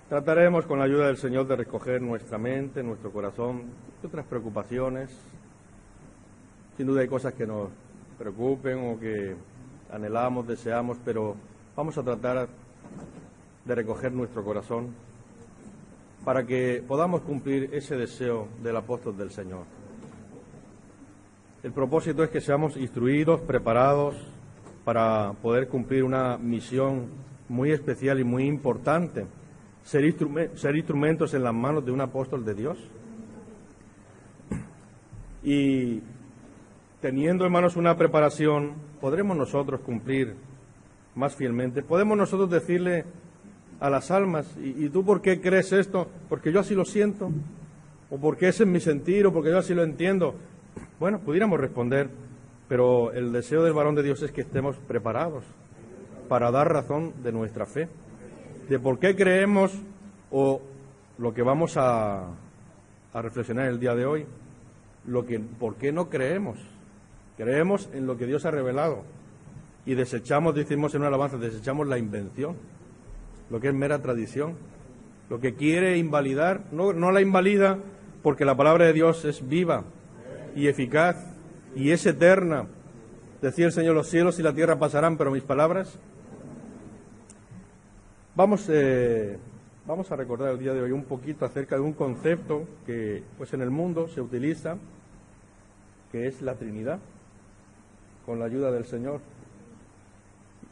Trataremos con la ayuda del Señor de recoger nuestra mente, nuestro corazón, otras preocupaciones. Sin duda hay cosas que nos preocupen o que anhelamos, deseamos, pero vamos a tratar de recoger nuestro corazón para que podamos cumplir ese deseo del apóstol del Señor. El propósito es que seamos instruidos, preparados para poder cumplir una misión muy especial y muy importante. Ser instrumentos en las manos de un apóstol de Dios. Y teniendo, hermanos, una preparación, podremos nosotros cumplir más fielmente. Podemos nosotros decirle a las almas, ¿y tú por qué crees esto? Porque yo así lo siento, o porque ese es mi sentir, o porque yo así lo entiendo. Bueno, pudiéramos responder, pero el deseo del varón de Dios es que estemos preparados para dar razón de nuestra fe, de por qué creemos o lo que vamos a reflexionar el día de hoy, por qué no creemos. Creemos en lo que Dios ha revelado y desechamos, decimos en una alabanza, desechamos la invención, lo que es mera tradición, lo que quiere invalidar, no la invalida porque la palabra de Dios es viva y eficaz y es eterna. Decía el Señor, los cielos y la tierra pasarán, pero mis palabras. Vamos a recordar el día de hoy un poquito acerca de un concepto que pues en el mundo se utiliza, que es la Trinidad, con la ayuda del Señor.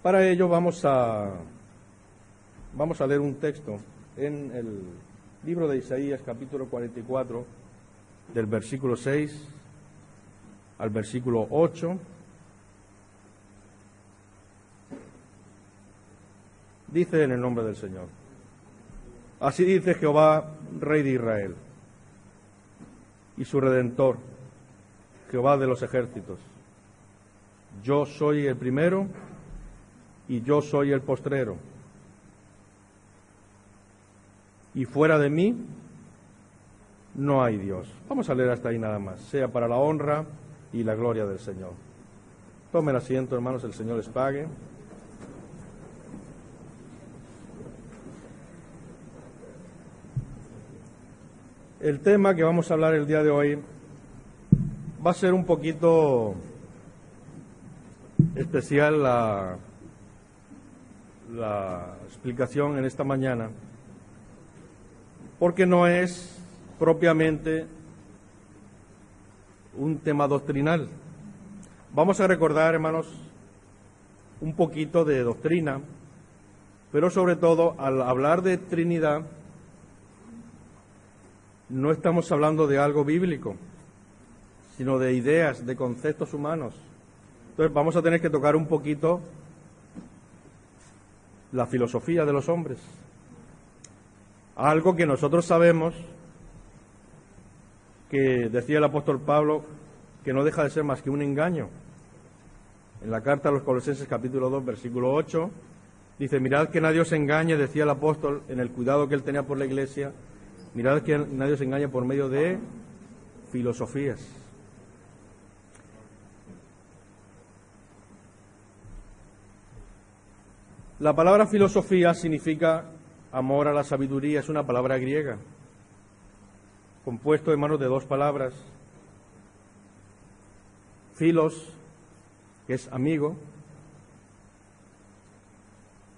Para ello vamos a leer un texto en el libro de Isaías, capítulo 44, del versículo 6 al versículo 8. Dice en el nombre del Señor: así dice Jehová, Rey de Israel, y su Redentor, Jehová de los ejércitos: yo soy el primero y yo soy el postrero, y fuera de mí no hay Dios. Vamos a leer hasta ahí nada más, sea para la honra y la gloria del Señor. Tomen asiento, hermanos, el Señor les pague. El tema que vamos a hablar el día de hoy va a ser un poquito especial la explicación en esta mañana, porque no es propiamente un tema doctrinal. Vamos a recordar, hermanos, un poquito de doctrina, pero sobre todo al hablar de Trinidad no estamos hablando de algo bíblico, sino de ideas, de conceptos humanos. Entonces vamos a tener que tocar un poquito la filosofía de los hombres, algo que nosotros sabemos, que decía el apóstol Pablo, que no deja de ser más que un engaño. En la carta a los Colosenses, capítulo 2, versículo 8, dice: mirad que nadie os engañe, decía el apóstol, en el cuidado que él tenía por la iglesia, mirad que nadie os engañe por medio de filosofías. La palabra filosofía significa amor a la sabiduría, es una palabra griega, compuesto, hermanos, de dos palabras: filos, que es amigo,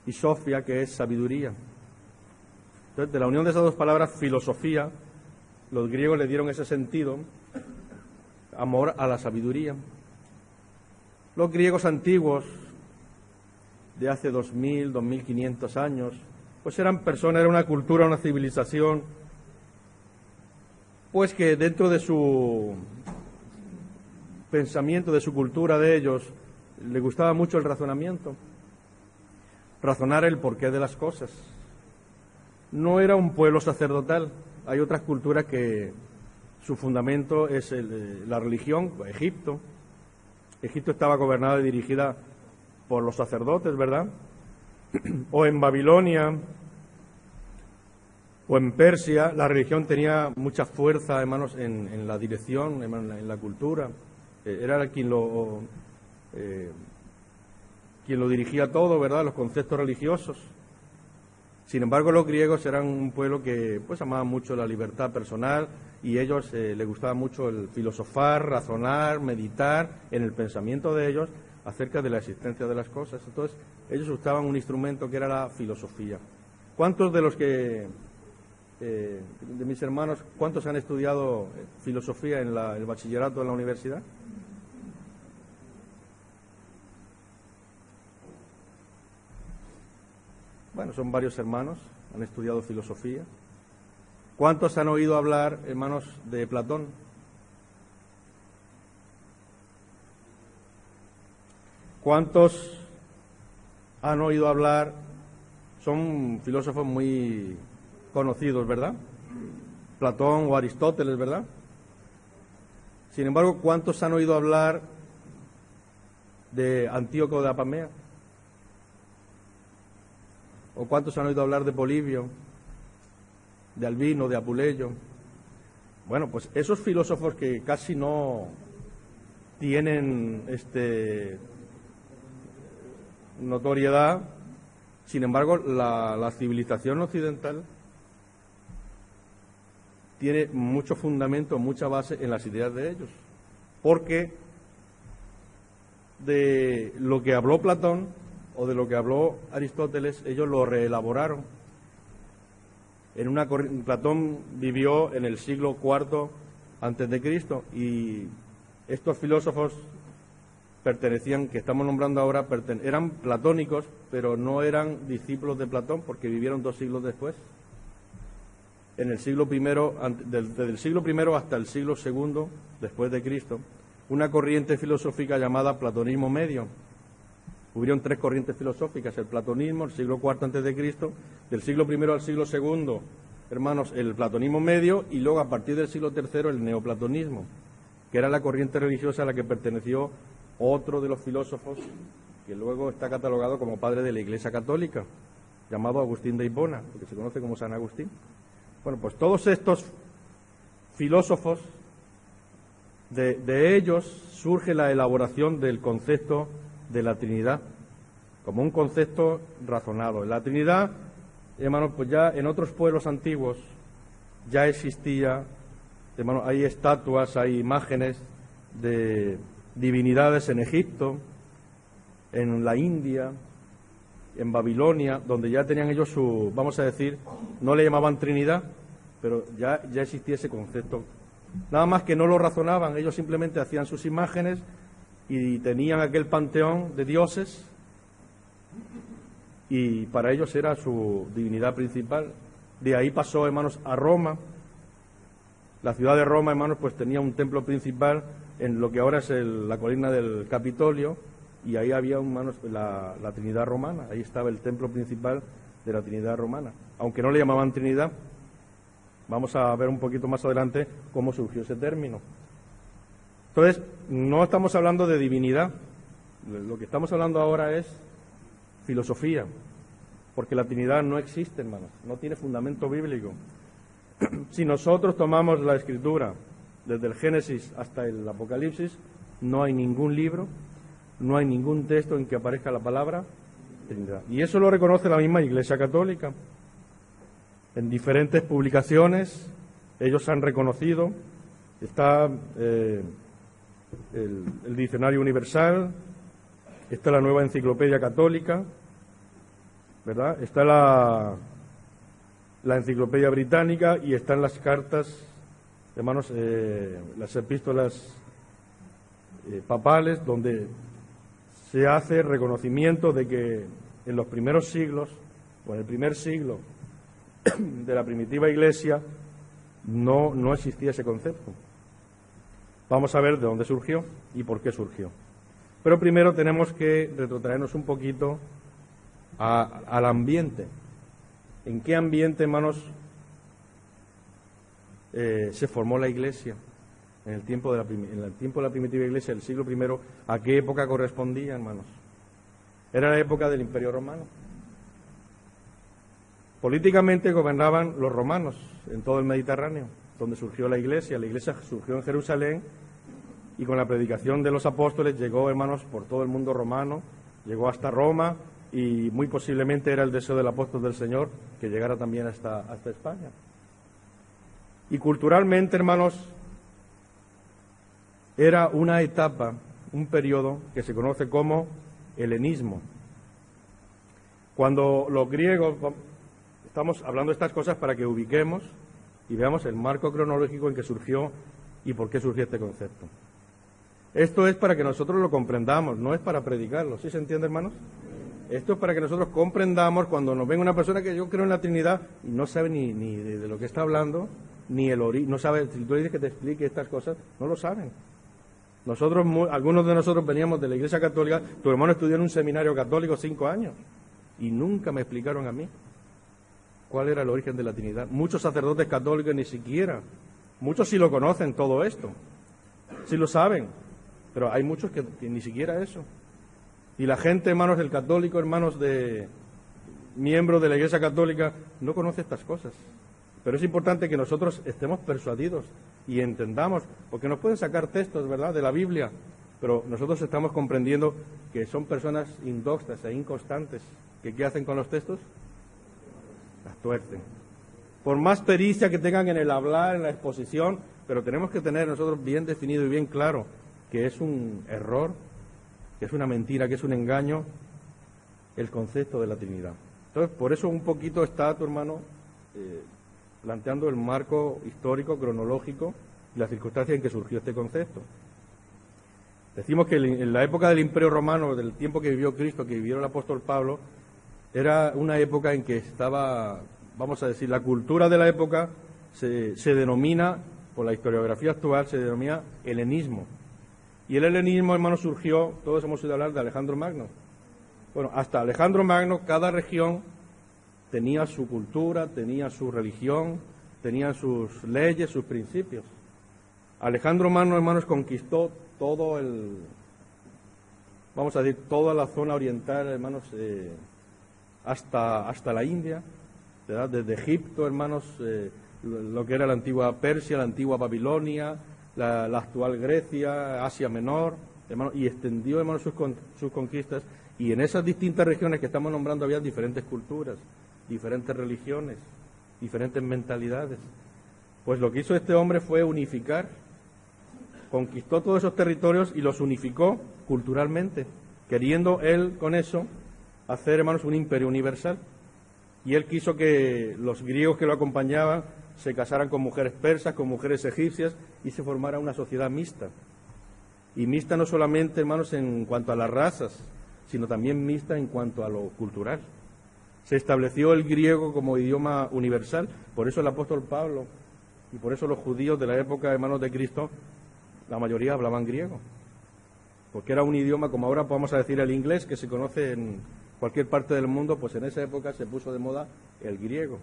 y sofia, que es sabiduría. Entonces, de la unión de esas dos palabras, filosofía, los griegos le dieron ese sentido, amor a la sabiduría. Los griegos antiguos, de hace 2000, 2500 años, pues eran personas, era una cultura, una civilización, pues que dentro de su pensamiento, de su cultura de ellos, le gustaba mucho el razonamiento, razonar el porqué de las cosas. No era un pueblo sacerdotal. Hay otras culturas que su fundamento es la religión. Egipto estaba gobernada y dirigida por los sacerdotes, ¿verdad? O en Babilonia, o en Persia, la religión tenía mucha fuerza, hermanos, en la dirección, en la cultura. Era quien lo dirigía todo, ¿verdad?, los conceptos religiosos. Sin embargo, los griegos eran un pueblo que pues amaba mucho la libertad personal y a ellos les gustaba mucho el filosofar, razonar, meditar en el pensamiento de ellos acerca de la existencia de las cosas. Entonces, ellos usaban un instrumento que era la filosofía. ¿Cuántos de los que, de mis hermanos, cuántos han estudiado filosofía en el bachillerato en la universidad? Bueno, son varios hermanos, han estudiado filosofía. ¿Cuántos han oído hablar, hermanos, de Platón? ¿Cuántos han oído hablar? Son filósofos muy conocidos, ¿verdad? Platón o Aristóteles, ¿verdad? Sin embargo, ¿cuántos han oído hablar de Antíoco de Apamea? ¿O cuántos han oído hablar de Polibio, de Albino, de Apuleyo? Bueno, pues esos filósofos que casi no tienen notoriedad, sin embargo, la civilización occidental tiene mucho fundamento, mucha base en las ideas de ellos, porque de lo que habló Platón o de lo que habló Aristóteles, ellos lo reelaboraron. Platón vivió en el siglo IV antes de Cristo y estos filósofos pertenecían, que estamos nombrando ahora, eran platónicos, pero no eran discípulos de Platón porque vivieron 2 siglos después. En el siglo I, desde el siglo I hasta el siglo II después de Cristo, una corriente filosófica llamada platonismo medio. Hubieron 3 corrientes filosóficas: el platonismo, el siglo IV antes de Cristo, del siglo I al siglo II, hermanos, el platonismo medio, y luego a partir del siglo III el neoplatonismo, que era la corriente religiosa a la que perteneció otro de los filósofos que luego está catalogado como padre de la Iglesia Católica, llamado Agustín de Hipona, que se conoce como San Agustín. Bueno, pues todos estos filósofos, de ellos surge la elaboración del concepto de la Trinidad, como un concepto razonado. La Trinidad, hermanos, pues ya en otros pueblos antiguos ya existía, hermanos, hay estatuas, hay imágenes de divinidades en Egipto, en la India, en Babilonia, donde ya tenían ellos su, vamos a decir, no le llamaban Trinidad, pero ya existía ese concepto. Nada más que no lo razonaban, ellos simplemente hacían sus imágenes y tenían aquel panteón de dioses y para ellos era su divinidad principal. De ahí pasó, hermanos, a Roma. La ciudad de Roma, hermanos, pues tenía un templo principal en lo que ahora es la colina del Capitolio, y ahí había, hermanos, la Trinidad romana. Ahí estaba el templo principal de la Trinidad romana, aunque no le llamaban Trinidad. Vamos a ver un poquito más adelante cómo surgió ese término. Entonces, no estamos hablando de divinidad, lo que estamos hablando ahora es filosofía, porque la Trinidad no existe, hermanos, no tiene fundamento bíblico. Si nosotros tomamos la Escritura desde el Génesis hasta el Apocalipsis, no hay ningún libro, no hay ningún texto en que aparezca la palabra Trinidad. Y eso lo reconoce la misma Iglesia Católica. En diferentes publicaciones ellos han reconocido, está el Diccionario Universal, está la Nueva Enciclopedia Católica, ¿verdad? Está la Enciclopedia Británica y están las cartas, hermanos, las epístolas papales, donde se hace reconocimiento de que en los primeros siglos, o en el primer siglo de la primitiva Iglesia, no existía ese concepto. Vamos a ver de dónde surgió y por qué surgió. Pero primero tenemos que retrotraernos un poquito al ambiente. ¿En qué ambiente, hermanos, se formó la Iglesia? En el tiempo de la primitiva Iglesia, el siglo I, ¿a qué época correspondía, hermanos? Era la época del Imperio Romano. Políticamente gobernaban los romanos en todo el Mediterráneo, donde surgió la Iglesia. La Iglesia surgió en Jerusalén y con la predicación de los apóstoles llegó, hermanos, por todo el mundo romano, llegó hasta Roma y muy posiblemente era el deseo del apóstol del Señor que llegara también hasta España. Y culturalmente, hermanos, era una etapa, un periodo que se conoce como helenismo. Cuando los griegos, estamos hablando de estas cosas para que ubiquemos y veamos el marco cronológico en que surgió y por qué surgió este concepto. Esto es para que nosotros lo comprendamos, no es para predicarlo. ¿Sí se entiende, hermanos? Esto es para que nosotros comprendamos cuando nos venga una persona que yo creo en la Trinidad y no sabe ni de lo que está hablando, ni el origen, no sabe, si tú le dices que te explique estas cosas, no lo saben. Nosotros, algunos de nosotros veníamos de la Iglesia Católica, tu hermano estudió en un seminario católico 5 años y nunca me explicaron a mí cuál era el origen de la Trinidad. Muchos sacerdotes católicos ni siquiera, muchos sí lo conocen todo esto, sí lo saben, pero hay muchos que ni siquiera eso. Y la gente, hermanos del católico, hermanos de miembros de la Iglesia Católica, no conoce estas cosas. Pero es importante que nosotros estemos persuadidos y entendamos, porque nos pueden sacar textos, ¿verdad?, de la Biblia, pero nosotros estamos comprendiendo que son personas indoctas e inconstantes, que ¿qué hacen con los textos? Las tuercen. Por más pericia que tengan en el hablar, en la exposición, pero tenemos que tener nosotros bien definido y bien claro que es un error, que es una mentira, que es un engaño, el concepto de la Trinidad. Entonces, por eso un poquito está tu hermano planteando el marco histórico, cronológico y las circunstancias en que surgió este concepto. Decimos que en la época del Imperio Romano, del tiempo que vivió Cristo, que vivió el apóstol Pablo, era una época en que estaba, vamos a decir, la cultura de la época se denomina, por la historiografía actual, se denomina helenismo. Y el helenismo, hermano, surgió, todos hemos oído hablar de Alejandro Magno. Bueno, hasta Alejandro Magno, cada región tenía su cultura, tenía su religión, tenía sus leyes, sus principios. Alejandro Magno, hermanos, conquistó todo vamos a decir, toda la zona oriental, hermanos, hasta la India, ¿verdad? Desde Egipto, hermanos, lo que era la antigua Persia, la antigua Babilonia, la actual Grecia, Asia Menor, hermanos, y extendió, hermanos, sus conquistas, y en esas distintas regiones que estamos nombrando había diferentes culturas, diferentes religiones, diferentes mentalidades. Pues lo que hizo este hombre fue unificar, conquistó todos esos territorios y los unificó culturalmente, queriendo él con eso hacer, hermanos, un imperio universal. Y él quiso que los griegos que lo acompañaban se casaran con mujeres persas, con mujeres egipcias y se formara una sociedad mixta. Y mixta no solamente, hermanos, en cuanto a las razas, sino también mixta en cuanto a lo cultural. Se estableció el griego como idioma universal, por eso el apóstol Pablo y por eso los judíos de la época, hermanos de Cristo, la mayoría hablaban griego, porque era un idioma, como ahora podemos decir el inglés, que se conoce en cualquier parte del mundo, pues en esa época se puso de moda el griego.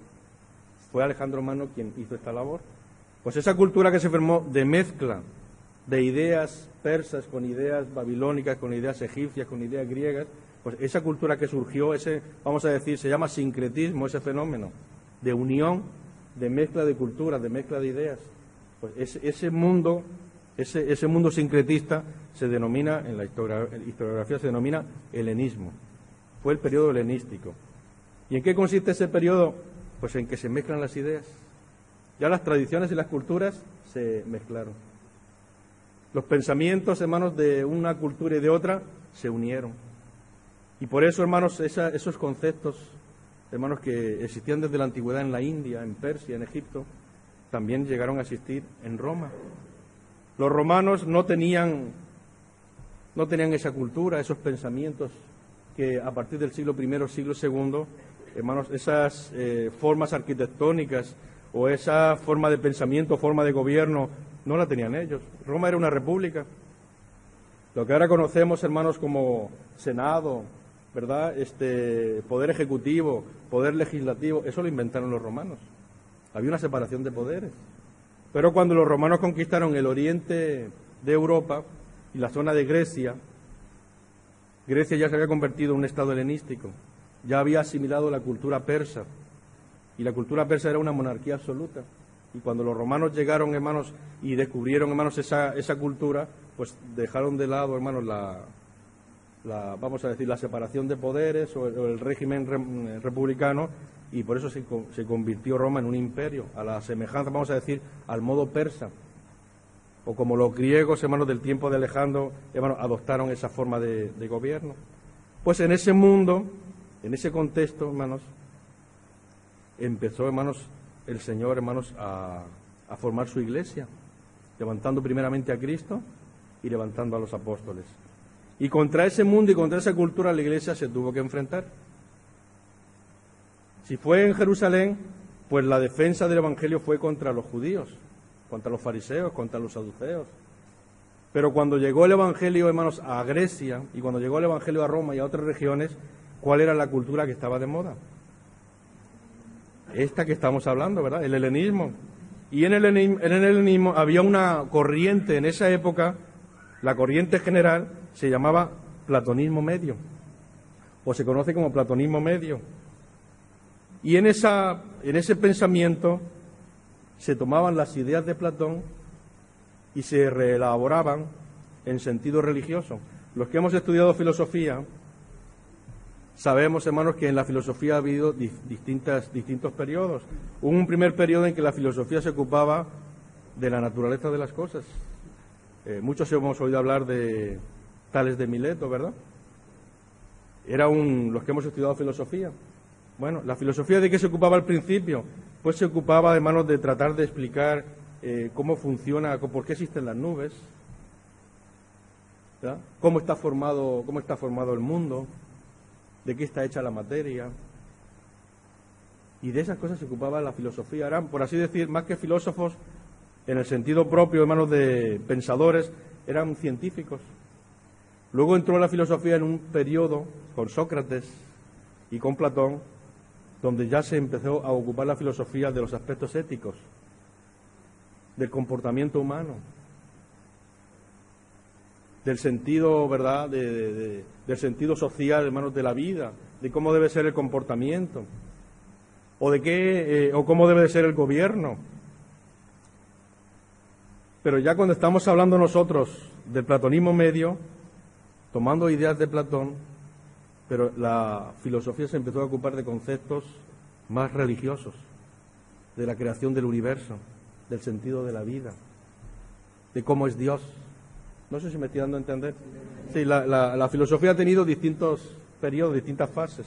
Fue Alejandro Magno quien hizo esta labor. Pues esa cultura que se formó de mezcla de ideas persas con ideas babilónicas, con ideas egipcias, con ideas griegas, pues esa cultura que surgió, vamos a decir, se llama sincretismo, ese fenómeno de unión, de mezcla de culturas, de mezcla de ideas. Pues ese mundo sincretista se denomina, en la historiografía se denomina helenismo. Fue el periodo helenístico. ¿Y en qué consiste ese periodo? Pues en que se mezclan las ideas. Ya las tradiciones y las culturas se mezclaron. Los pensamientos, hermanos, de una cultura y de otra se unieron. Y por eso, hermanos, esos conceptos, hermanos, que existían desde la antigüedad en la India, en Persia, en Egipto, también llegaron a existir en Roma. Los romanos no tenían esa cultura, esos pensamientos que a partir del siglo I, siglo II, hermanos, esas formas arquitectónicas o esa forma de pensamiento, forma de gobierno, no la tenían ellos. Roma era una república. Lo que ahora conocemos, hermanos, como Senado, ¿verdad? Poder ejecutivo, poder legislativo, eso lo inventaron los romanos. Había una separación de poderes. Pero cuando los romanos conquistaron el oriente de Europa y la zona de Grecia, Grecia ya se había convertido en un estado helenístico, ya había asimilado la cultura persa, y la cultura persa era una monarquía absoluta. Y cuando los romanos llegaron, hermanos, y descubrieron, hermanos, esa cultura, pues dejaron de lado, hermanos, la vamos a decir, la separación de poderes o el régimen republicano, y por eso se convirtió Roma en un imperio, a la semejanza, vamos a decir, al modo persa, o como los griegos, hermanos, del tiempo de Alejandro, hermanos, adoptaron esa forma de gobierno. Pues en ese mundo, en ese contexto, hermanos, empezó, hermanos, el Señor, hermanos, a formar su iglesia, levantando primeramente a Cristo y levantando a los apóstoles. Y contra ese mundo y contra esa cultura la iglesia se tuvo que enfrentar. Si fue en Jerusalén, pues la defensa del evangelio fue contra los judíos, contra los fariseos, contra los saduceos. Pero cuando llegó el evangelio, hermanos, a Grecia, y cuando llegó el evangelio a Roma y a otras regiones, ¿cuál era la cultura que estaba de moda? Esta que estamos hablando, ¿verdad? El helenismo. Y en el helenismo había una corriente en esa época, la corriente general se llamaba platonismo medio, o se conoce como platonismo medio. Y en ese pensamiento se tomaban las ideas de Platón y se reelaboraban en sentido religioso. Los que hemos estudiado filosofía sabemos, hermanos, que en la filosofía ha habido distintos periodos. Hubo un primer periodo en que la filosofía se ocupaba de la naturaleza de las cosas. Muchos hemos oído hablar de Tales de Mileto, ¿verdad? Los que hemos estudiado filosofía. Bueno, ¿la filosofía de qué se ocupaba al principio? Pues se ocupaba, hermanos, de tratar de explicar cómo funciona, por qué existen las nubes, ¿verdad? Cómo está formado el mundo, de qué está hecha la materia. Y de esas cosas se ocupaba la filosofía. Eran, por así decir, más que filósofos, en el sentido propio, hermanos, de pensadores, eran científicos. Luego entró la filosofía en un periodo con Sócrates y con Platón, donde ya se empezó a ocupar la filosofía de los aspectos éticos, del comportamiento humano, del sentido, ¿verdad?, del sentido social, hermanos, de la vida, de cómo debe ser el comportamiento, o cómo debe ser el gobierno. Pero ya cuando estamos hablando nosotros del platonismo medio, tomando ideas de Platón, pero la filosofía se empezó a ocupar de conceptos más religiosos, de la creación del universo, del sentido de la vida, de cómo es Dios. No sé si me estoy dando a entender. Sí, la filosofía ha tenido distintos periodos, distintas fases.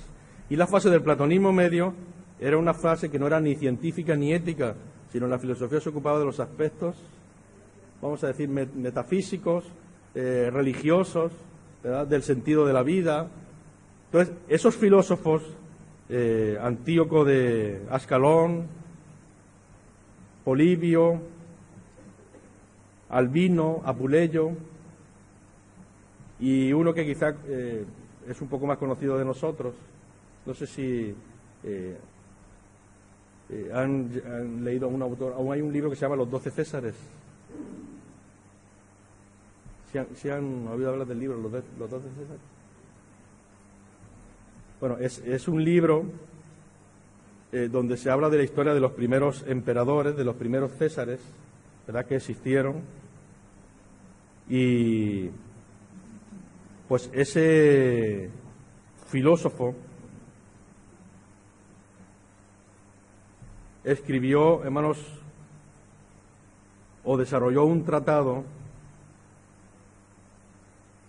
Y la fase del platonismo medio era una fase que no era ni científica ni ética, sino la filosofía se ocupaba de los aspectos, vamos a decir, metafísicos, religiosos, ¿verdad?, del sentido de la vida. Entonces, esos filósofos, Antíoco de Ascalón, Polibio, Albino, Apuleyo, y uno que quizá es un poco más conocido de nosotros, no sé si han leído a un autor, aún hay un libro que se llama Los 12 Césares. ¿Si han oído hablar del libro Los 12 Césares? Bueno, es un libro donde se habla de la historia de los primeros emperadores, de los primeros Césares, ¿verdad?, que existieron. Y pues ese filósofo escribió, hermanos, o desarrolló un tratado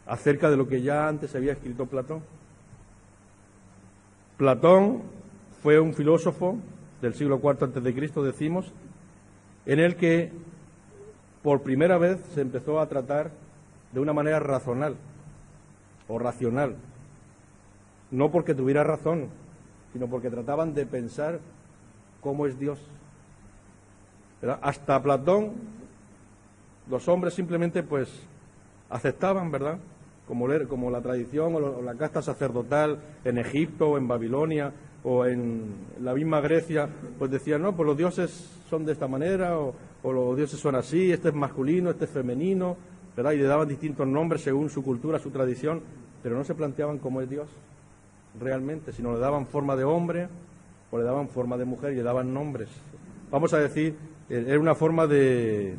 acerca de lo que ya antes había escrito Platón. Platón fue un filósofo del siglo IV a.C., decimos, en el que por primera vez se empezó a tratar de una manera racional, no porque tuviera razón, sino porque trataban de pensar cómo es Dios, ¿verdad? Hasta Platón, los hombres simplemente pues aceptaban, ¿verdad?, como la tradición o la casta sacerdotal en Egipto o en Babilonia o en la misma Grecia, pues decían, no, pues los dioses son de esta manera, o los dioses son así, este es masculino, este es femenino, ¿verdad? Y le daban distintos nombres según su cultura, su tradición, pero no se planteaban cómo es Dios realmente, sino le daban forma de hombre o le daban forma de mujer y le daban nombres. Vamos a decir, era una forma de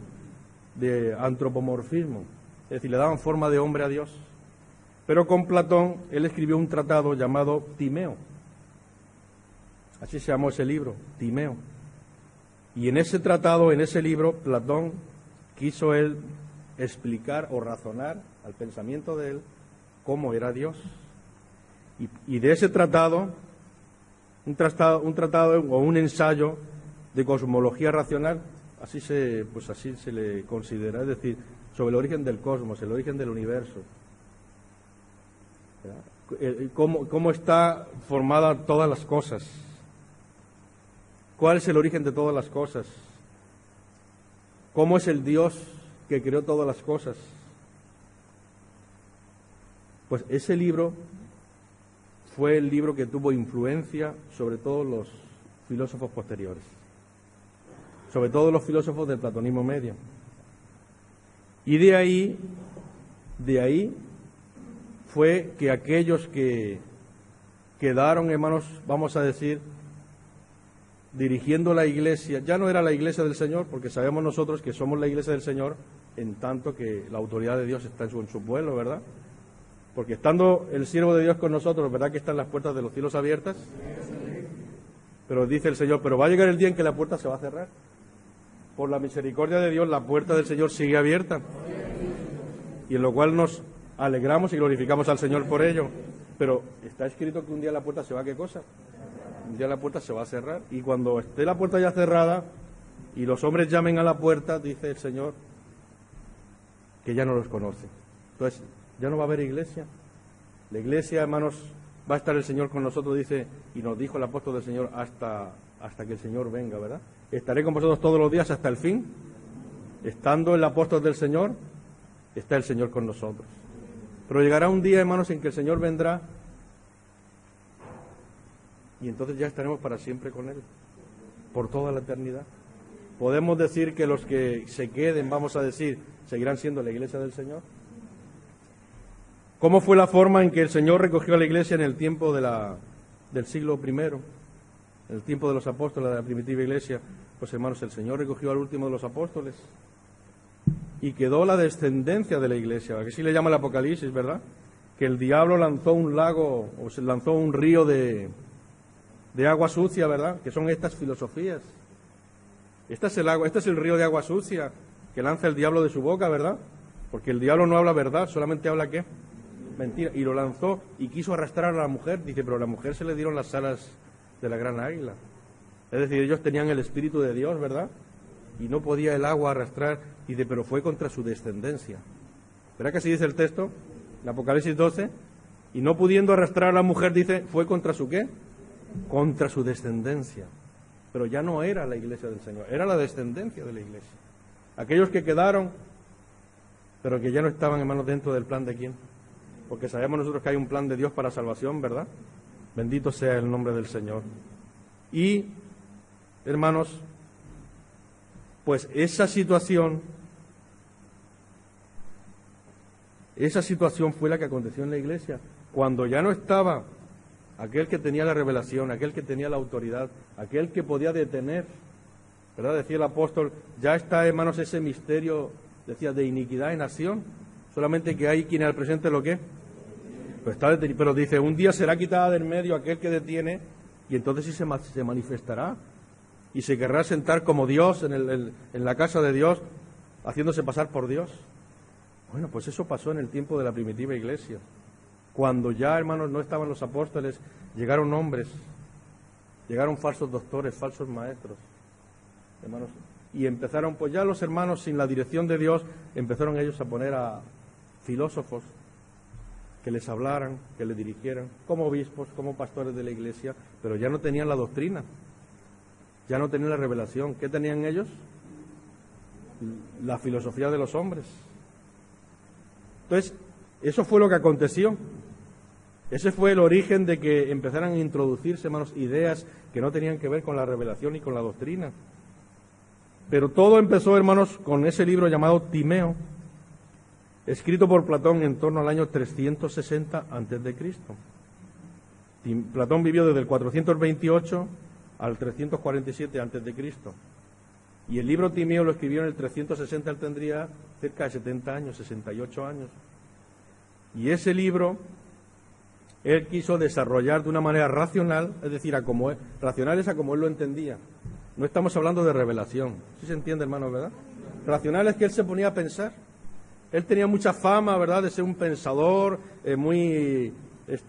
antropomorfismo, es decir, le daban forma de hombre a Dios. Pero con Platón, él escribió un tratado llamado Timeo. Así se llamó ese libro, Timeo. Y en ese tratado, en ese libro, Platón quiso él explicar o razonar al pensamiento de él cómo era Dios. Y de ese tratado, un tratado o un ensayo de cosmología racional, así se le considera, es decir, sobre el origen del cosmos, el origen del universo, cómo está formada todas las cosas, cuál es el origen de todas las cosas, cómo es el Dios que creó todas las cosas. Pues ese libro fue el libro que tuvo influencia sobre todos los filósofos posteriores, sobre todo los filósofos del platonismo medio. Y de ahí fue que aquellos que quedaron, hermanos, vamos a decir, dirigiendo la iglesia, ya no era la iglesia del Señor, porque sabemos nosotros que somos la iglesia del Señor, en tanto que la autoridad de Dios está en su pueblo, ¿verdad? Porque estando el siervo de Dios con nosotros, ¿verdad que están las puertas de los cielos abiertas? Pero dice el Señor, pero va a llegar el día en que la puerta se va a cerrar. Por la misericordia de Dios, la puerta del Señor sigue abierta. Y en lo cual nos alegramos y glorificamos al Señor por ello. Pero está escrito que un día la puerta se va a ¿qué cosa? Un día la puerta se va a cerrar. Y cuando esté la puerta ya cerrada y los hombres llamen a la puerta, dice el Señor, que ya no los conoce. Entonces, ya no va a haber iglesia. La iglesia, hermanos, va a estar el Señor con nosotros, dice, y nos dijo el apóstol del Señor, hasta que el Señor venga, ¿verdad? Estaré con vosotros todos los días hasta el fin. Estando el apóstol del Señor, está el Señor con nosotros. Pero llegará un día, hermanos, en que el Señor vendrá y entonces ya estaremos para siempre con Él, por toda la eternidad. Podemos decir que los que se queden, vamos a decir, seguirán siendo la iglesia del Señor. ¿Cómo fue la forma en que el Señor recogió a la iglesia en el tiempo del siglo I, en el tiempo de los apóstoles de la primitiva iglesia? Pues hermanos, el Señor recogió al último de los apóstoles y quedó la descendencia de la iglesia, que sí le llama el Apocalipsis, ¿verdad? Que el diablo lanzó un lago, o se lanzó un río de agua sucia, ¿verdad? Que son estas filosofías. Este es el río de agua sucia que lanza el diablo de su boca, ¿verdad? Porque el diablo no habla verdad, solamente habla ¿qué? Mentira. Y lo lanzó y quiso arrastrar a la mujer. Dice, pero a la mujer se le dieron las alas de la gran águila. Es decir, ellos tenían el Espíritu de Dios, ¿verdad? Y no podía el agua arrastrar. Dice, pero fue contra su descendencia. ¿Verdad que así dice el texto? En Apocalipsis 12. Y no pudiendo arrastrar a la mujer, dice, fue contra su ¿qué? Contra su descendencia. Pero ya no era la iglesia del Señor, era la descendencia de la iglesia. Aquellos que quedaron, pero que ya no estaban, hermanos, dentro del plan de quién. Porque sabemos nosotros que hay un plan de Dios para salvación, ¿verdad? Bendito sea el nombre del Señor. Y, hermanos, pues esa situación fue la que aconteció en la iglesia. Cuando ya no estaba aquel que tenía la revelación, aquel que tenía la autoridad, aquel que podía detener, ¿verdad? Decía el apóstol, ya está, hermanos, ese misterio, decía, de iniquidad en acción, solamente que hay quien al presente lo que pues está detenido, pero dice, un día será quitada del medio aquel que detiene, y entonces sí se manifestará, y se querrá sentar como Dios en la casa de Dios, haciéndose pasar por Dios. Bueno, pues eso pasó en el tiempo de la primitiva iglesia. Cuando ya, hermanos, no estaban los apóstoles, llegaron hombres, llegaron falsos doctores, falsos maestros, hermanos, y empezaron, pues ya los hermanos, sin la dirección de Dios, empezaron ellos a poner a filósofos que les hablaran, que les dirigieran, como obispos, como pastores de la iglesia, pero ya no tenían la doctrina, ya no tenían la revelación. ¿Qué tenían ellos? La filosofía de los hombres. Entonces, eso fue lo que aconteció. Ese fue el origen de que empezaran a introducirse, hermanos, ideas que no tenían que ver con la revelación y con la doctrina. Pero todo empezó, hermanos, con ese libro llamado Timeo, escrito por Platón en torno al año 360 a.C. Platón vivió desde el 428 al 347 a.C. Y el libro Timeo lo escribió en el 360, él tendría cerca de 70 años, 68 años. Y ese libro él quiso desarrollar de una manera racional, es decir, racional es a como él lo entendía. No estamos hablando de revelación. ¿Sí se entiende, hermano, verdad? Racional es que él se ponía a pensar. Él tenía mucha fama, ¿verdad?, de ser un pensador muy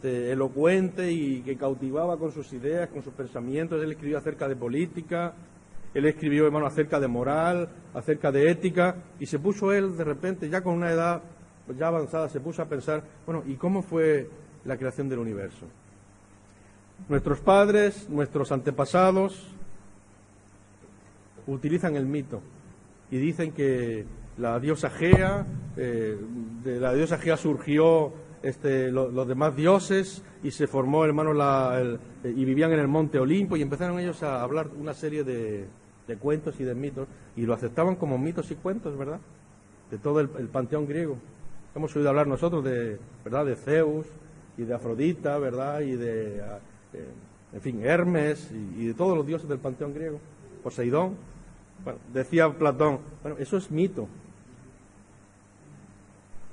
elocuente y que cautivaba con sus ideas, con sus pensamientos. Él escribió acerca de política, él escribió, hermano, acerca de moral, acerca de ética, y se puso él, de repente, ya con una edad ya avanzada, se puso a pensar, bueno, ¿y cómo fue la creación del universo? Nuestros padres, nuestros antepasados, utilizan el mito y dicen que la diosa Gea, de la diosa Gea surgió los demás dioses y se formó, hermano, y vivían en el monte Olimpo y empezaron ellos a hablar una serie de cuentos y de mitos y lo aceptaban como mitos y cuentos, ¿verdad? De todo el panteón griego. Hemos oído hablar nosotros ¿verdad?, de Zeus y de Afrodita, ¿verdad?, y en fin, Hermes y de todos los dioses del panteón griego, Poseidón. Bueno, decía Platón, bueno, eso es mito,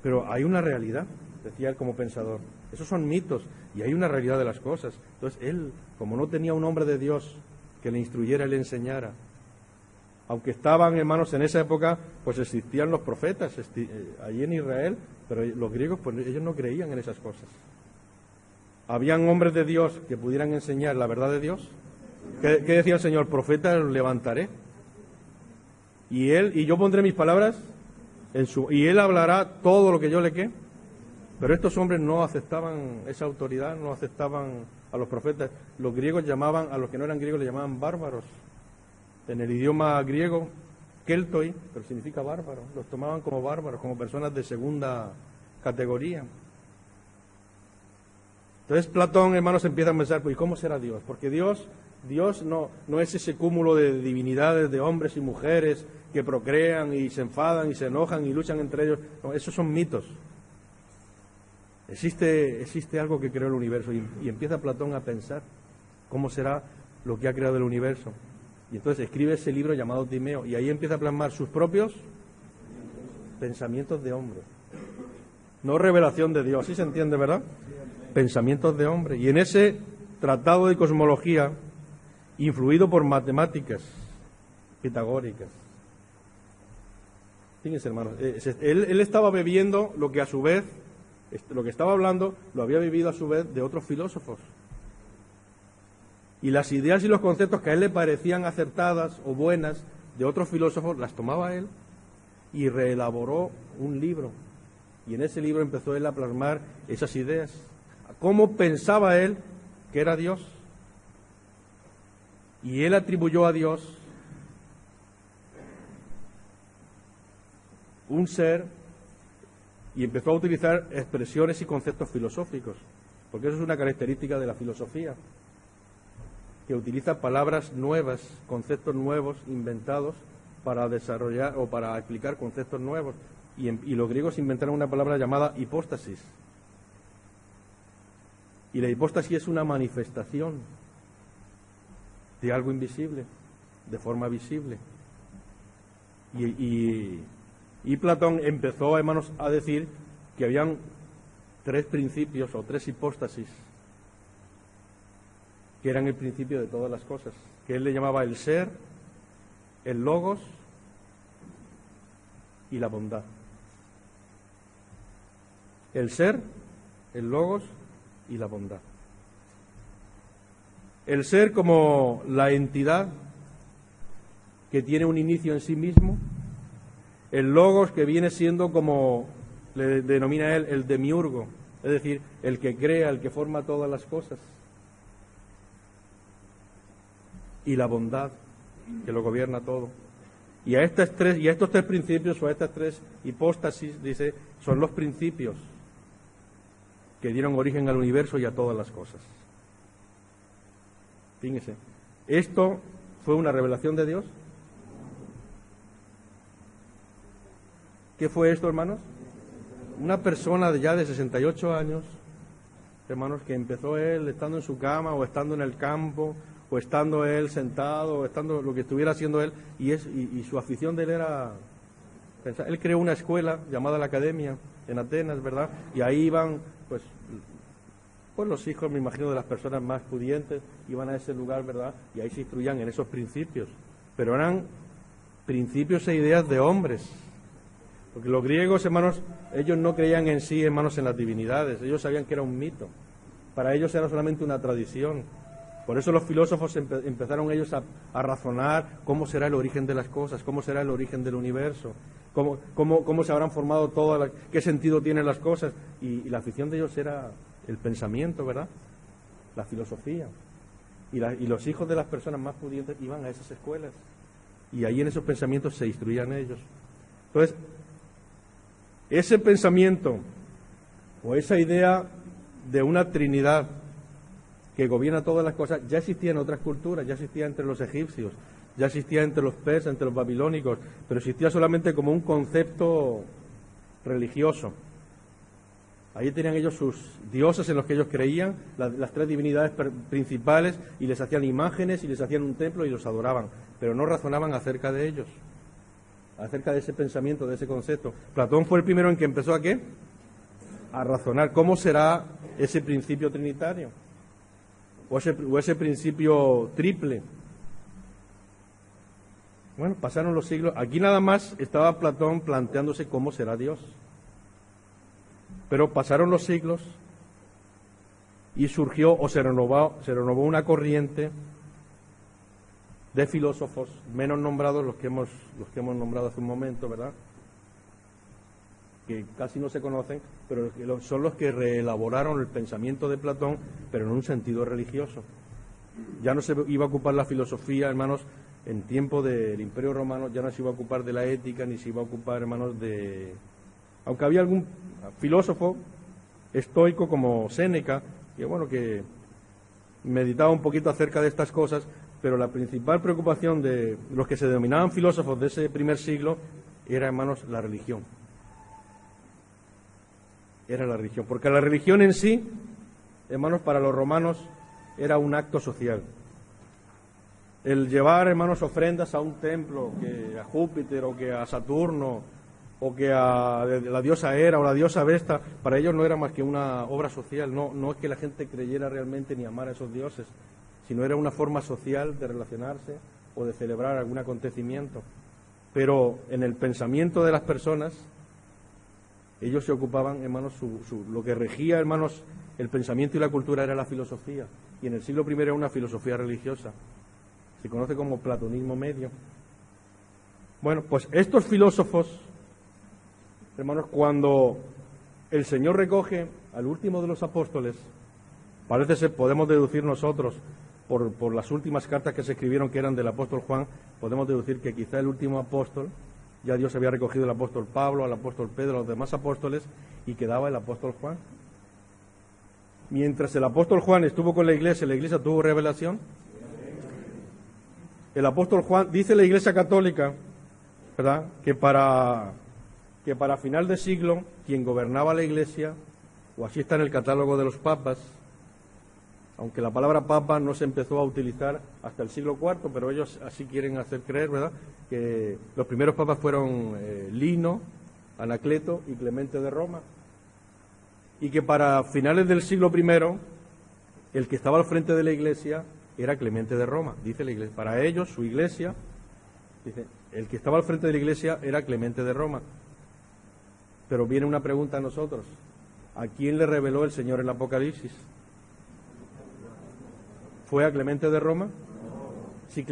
pero hay una realidad, decía él como pensador, esos son mitos y hay una realidad de las cosas. Entonces él, como no tenía un hombre de Dios que le instruyera y le enseñara, aunque estaban, hermanos, en esa época, pues existían los profetas allí en Israel, pero los griegos, pues ellos no creían en esas cosas. ¿Habían hombres de Dios que pudieran enseñar la verdad de Dios? ¿Qué decía el Señor? Profeta los levantaré. Y yo pondré mis palabras y él hablará todo lo que yo le qué. Pero estos hombres no aceptaban esa autoridad, no aceptaban a los profetas. Los griegos llamaban, a los que no eran griegos, le llamaban bárbaros. En el idioma griego, keltoi, pero significa bárbaro. Los tomaban como bárbaros, como personas de segunda categoría. Entonces Platón, hermanos, empieza a pensar, pues, ¿y cómo será Dios? Porque Dios no es ese cúmulo de divinidades, de hombres y mujeres que procrean y se enfadan y se enojan y luchan entre ellos. No, esos son mitos. Existe algo que creó el universo y empieza Platón a pensar cómo será lo que ha creado el universo. Y entonces escribe ese libro llamado Timeo y ahí empieza a plasmar sus propios pensamientos de hombre. No revelación de Dios, ¿sí se entiende, verdad? Pensamientos de hombre. Y en ese tratado de cosmología, influido por matemáticas pitagóricas. Fíjense, hermanos, él estaba bebiendo lo que a su vez, lo que estaba hablando, lo había vivido a su vez de otros filósofos. Y las ideas y los conceptos que a él le parecían acertadas o buenas de otros filósofos, las tomaba él y reelaboró un libro. Y en ese libro empezó él a plasmar esas ideas. ¿Cómo pensaba él que era Dios? Y él atribuyó a Dios un ser y empezó a utilizar expresiones y conceptos filosóficos, porque eso es una característica de la filosofía, que utiliza palabras nuevas, conceptos nuevos, inventados, para desarrollar o para explicar conceptos nuevos. Y los griegos inventaron una palabra llamada hipóstasis. Y la hipóstasis es una manifestación de algo invisible, de forma visible. Y Platón empezó, hermanos, a decir que habían tres principios o tres hipóstasis que eran el principio de todas las cosas, que él le llamaba el ser, el logos y la bondad. El ser, el logos y la bondad. El ser como la entidad que tiene un inicio en sí mismo, el logos que viene siendo, como le denomina él, el demiurgo, es decir, el que crea, el que forma todas las cosas, y la bondad que lo gobierna todo. Y a estos tres principios o a estas tres hipóstasis, dice, son los principios que dieron origen al universo y a todas las cosas. Fíjense, ¿esto fue una revelación de Dios? ¿Qué fue esto, hermanos? Una persona ya de 68 años, hermanos, que empezó él estando en su cama o estando en el campo o estando él sentado o estando lo que estuviera haciendo él, y su afición de él era pensar. Él creó una escuela llamada la Academia en Atenas, ¿verdad? Y ahí iban, pues los hijos, me imagino, de las personas más pudientes, iban a ese lugar, ¿verdad? Y ahí se instruían en esos principios. Pero eran principios e ideas de hombres. Porque los griegos, hermanos, ellos no creían en sí, hermanos, en las divinidades. Ellos sabían que era un mito. Para ellos era solamente una tradición. Por eso los filósofos empezaron ellos a razonar cómo será el origen de las cosas, cómo será el origen del universo, cómo se habrán formado todas, qué sentido tienen las cosas. Y la afición de ellos era el pensamiento, ¿verdad? La filosofía. Y los hijos de las personas más pudientes iban a esas escuelas. Y ahí en esos pensamientos se instruían ellos. Entonces, ese pensamiento o esa idea de una Trinidad que gobierna todas las cosas ya existía en otras culturas, ya existía entre los egipcios, ya existía entre los persas, entre los babilónicos, pero existía solamente como un concepto religioso. Ahí tenían ellos sus dioses en los que ellos creían, las tres divinidades principales, y les hacían imágenes y les hacían un templo y los adoraban, pero no razonaban acerca de ellos, acerca de ese pensamiento, de ese concepto. Platón fue el primero en que empezó ¿a qué? A razonar cómo será ese principio trinitario, o ese principio triple. Bueno, pasaron los siglos, aquí nada más estaba Platón planteándose cómo será Dios. Pero pasaron los siglos y surgió o se renovó una corriente de filósofos menos nombrados, los que hemos nombrado hace un momento, ¿verdad? Que casi no se conocen, pero son los que reelaboraron el pensamiento de Platón, pero en un sentido religioso. Ya no se iba a ocupar la filosofía, hermanos, en tiempo del Imperio Romano, ya no se iba a ocupar de la ética, ni se iba a ocupar, hermanos, de... Aunque había algún filósofo estoico como Séneca, que meditaba un poquito acerca de estas cosas, pero la principal preocupación de los que se denominaban filósofos de ese primer siglo era, hermanos, la religión. Era la religión, porque la religión en sí, hermanos, para los romanos era un acto social. El llevar, hermanos, ofrendas a un templo, que a Júpiter o que a Saturno, o que a la diosa Hera o la diosa Vesta, para ellos no era más que una obra social, no es que la gente creyera realmente ni amara a esos dioses, sino era una forma social de relacionarse o de celebrar algún acontecimiento. Pero en el pensamiento de las personas, ellos se ocupaban, hermanos, lo que regía, hermanos, el pensamiento y la cultura era la filosofía, y en el siglo I era una filosofía religiosa, se conoce como platonismo medio. Bueno, pues estos filósofos, hermanos, cuando el Señor recoge al último de los apóstoles, parece ser, podemos deducir nosotros, por las últimas cartas que se escribieron que eran del apóstol Juan, podemos deducir que quizá el último apóstol, ya Dios había recogido al apóstol Pablo, al apóstol Pedro, a los demás apóstoles, y quedaba el apóstol Juan. Mientras el apóstol Juan estuvo con la iglesia tuvo revelación. El apóstol Juan, dice la Iglesia Católica, ¿verdad?, que para final de siglo, quien gobernaba la Iglesia, o así está en el catálogo de los papas, aunque la palabra papa no se empezó a utilizar hasta el siglo IV, pero ellos así quieren hacer creer, ¿verdad?, que los primeros papas fueron Lino, Anacleto y Clemente de Roma, y que para finales del siglo I, el que estaba al frente de la Iglesia era Clemente de Roma, dice la Iglesia. Para ellos, su Iglesia, dice, el que estaba al frente de la Iglesia era Clemente de Roma. Pero viene una pregunta a nosotros: ¿a quién le reveló el Señor el Apocalipsis? ¿Fue a Clemente de Roma? Si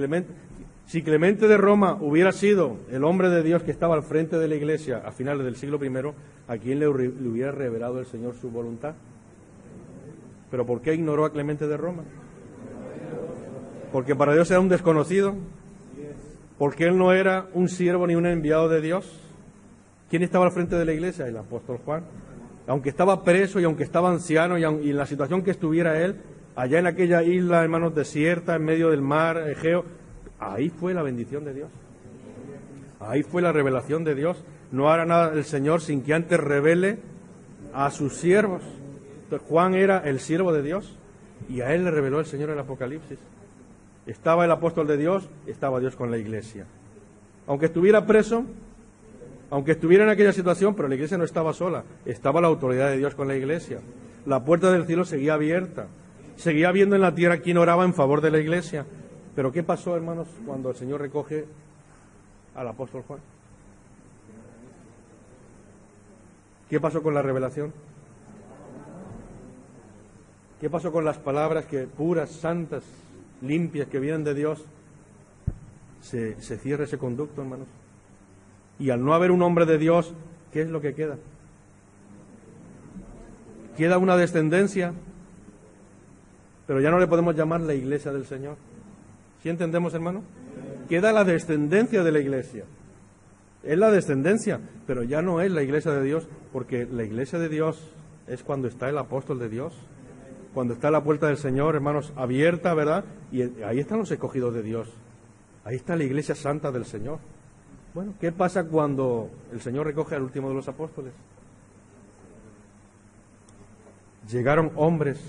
Clemente de Roma hubiera sido el hombre de Dios que estaba al frente de la Iglesia a finales del siglo I, ¿a quién le hubiera revelado el Señor su voluntad? ¿Pero por qué ignoró a Clemente de Roma? ¿Porque para Dios era un desconocido? ¿Porque él no era un siervo ni un enviado de Dios? ¿Quién estaba al frente de la Iglesia? El apóstol Juan. Aunque estaba preso y aunque estaba anciano y en la situación que estuviera él, allá en aquella isla, hermanos, desierta, en medio del mar Egeo, ahí fue la bendición de Dios. Ahí fue la revelación de Dios. No hará nada el Señor sin que antes revele a sus siervos. Entonces, Juan era el siervo de Dios y a él le reveló el Señor el Apocalipsis. Estaba el apóstol de Dios, estaba Dios con la Iglesia. Aunque estuviera preso, aunque estuviera en aquella situación, pero la iglesia no estaba sola, estaba la autoridad de Dios con la iglesia. La puerta del cielo seguía abierta, seguía habiendo en la tierra quien oraba en favor de la iglesia. Pero ¿qué pasó, hermanos, cuando el Señor recoge al apóstol Juan? ¿Qué pasó con la revelación? ¿Qué pasó con las palabras puras, santas, limpias, que vienen de Dios? Se cierra ese conducto, hermanos. Y al no haber un hombre de Dios, ¿qué es lo que queda? Queda una descendencia, pero ya no le podemos llamar la iglesia del Señor. ¿Sí entendemos, hermano? Queda la descendencia de la iglesia. Es la descendencia, pero ya no es la iglesia de Dios, porque la iglesia de Dios es cuando está el apóstol de Dios, cuando está la puerta del Señor, hermanos, abierta, ¿verdad? Y ahí están los escogidos de Dios. Ahí está la iglesia santa del Señor. Bueno, ¿qué pasa cuando el Señor recoge al último de los apóstoles? Llegaron hombres,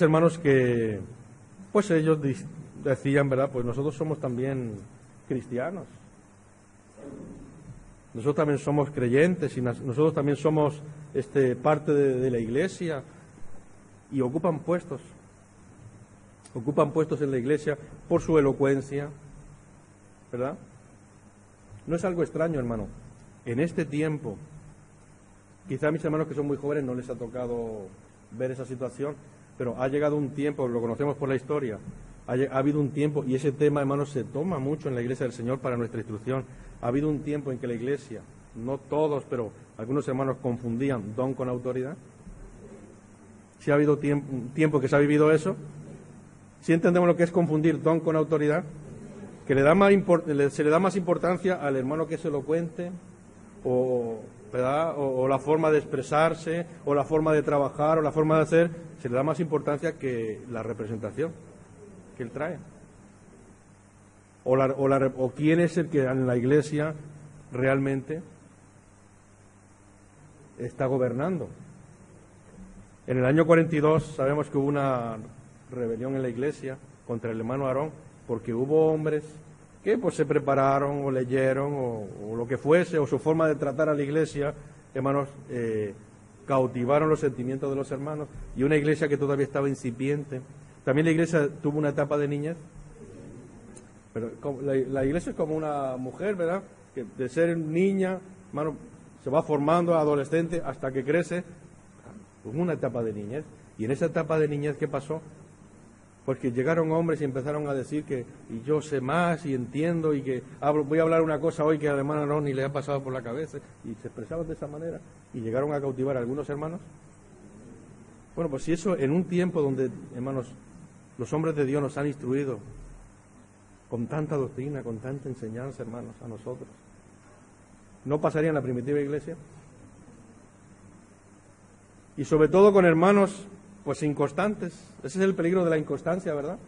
hermanos, que pues ellos decían, ¿verdad? Pues nosotros somos también cristianos, nosotros también somos creyentes y nosotros también somos parte de la iglesia, y ocupan puestos en la iglesia por su elocuencia, ¿verdad? No es algo extraño, hermano. En este tiempo, quizá a mis hermanos que son muy jóvenes no les ha tocado ver esa situación, pero ha llegado un tiempo, lo conocemos por la historia, ha habido un tiempo, y ese tema, hermanos, se toma mucho en la iglesia del Señor para nuestra instrucción. Ha habido un tiempo en que la iglesia, no todos, pero algunos hermanos confundían don con autoridad. ¿Sí ha habido tiempo que se ha vivido eso? ¿Sí entendemos lo que es confundir don con autoridad? Que se le da más importancia al hermano que es elocuente, ¿verdad? O la forma de expresarse, o la forma de trabajar, o la forma de hacer, se le da más importancia que la representación que él trae. O quién es el que en la iglesia realmente está gobernando. En el año 42 sabemos que hubo una rebelión en la iglesia contra el hermano Aarón, porque hubo hombres que pues se prepararon o leyeron o lo que fuese, o su forma de tratar a la iglesia, hermanos, cautivaron los sentimientos de los hermanos, y una iglesia que todavía estaba incipiente. También la iglesia tuvo una etapa de niñez, pero la iglesia es como una mujer, ¿verdad? Que de ser niña, hermano, se va formando a adolescente hasta que crece. Hubo una etapa de niñez, y en esa etapa de niñez, ¿qué pasó? Porque llegaron hombres y empezaron a decir que y yo sé más y entiendo, y que voy a hablar una cosa hoy que al hermano no ni le ha pasado por la cabeza, y se expresaban de esa manera y llegaron a cautivar a algunos hermanos. Bueno, pues si eso en un tiempo donde, hermanos, los hombres de Dios nos han instruido con tanta doctrina, con tanta enseñanza, hermanos, a nosotros, ¿no pasaría en la primitiva iglesia? Y sobre todo con hermanos pues inconstantes. Ese es el peligro de la inconstancia, ¿verdad?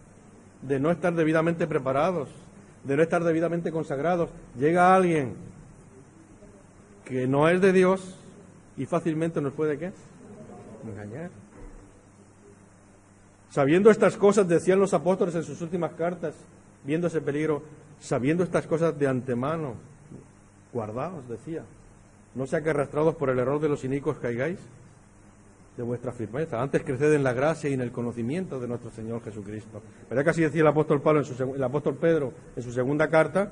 De no estar debidamente preparados, de no estar debidamente consagrados. Llega alguien que no es de Dios y fácilmente nos puede, ¿qué? Engañar. Sabiendo estas cosas, decían los apóstoles en sus últimas cartas, viendo ese peligro, sabiendo estas cosas de antemano, guardaos, decía, no sea que arrastrados por el error de los inicuos caigáis de vuestra firmeza. Antes creced en la gracia y en el conocimiento de nuestro Señor Jesucristo. ¿Verdad que así decía el apóstol Pedro en su segunda carta?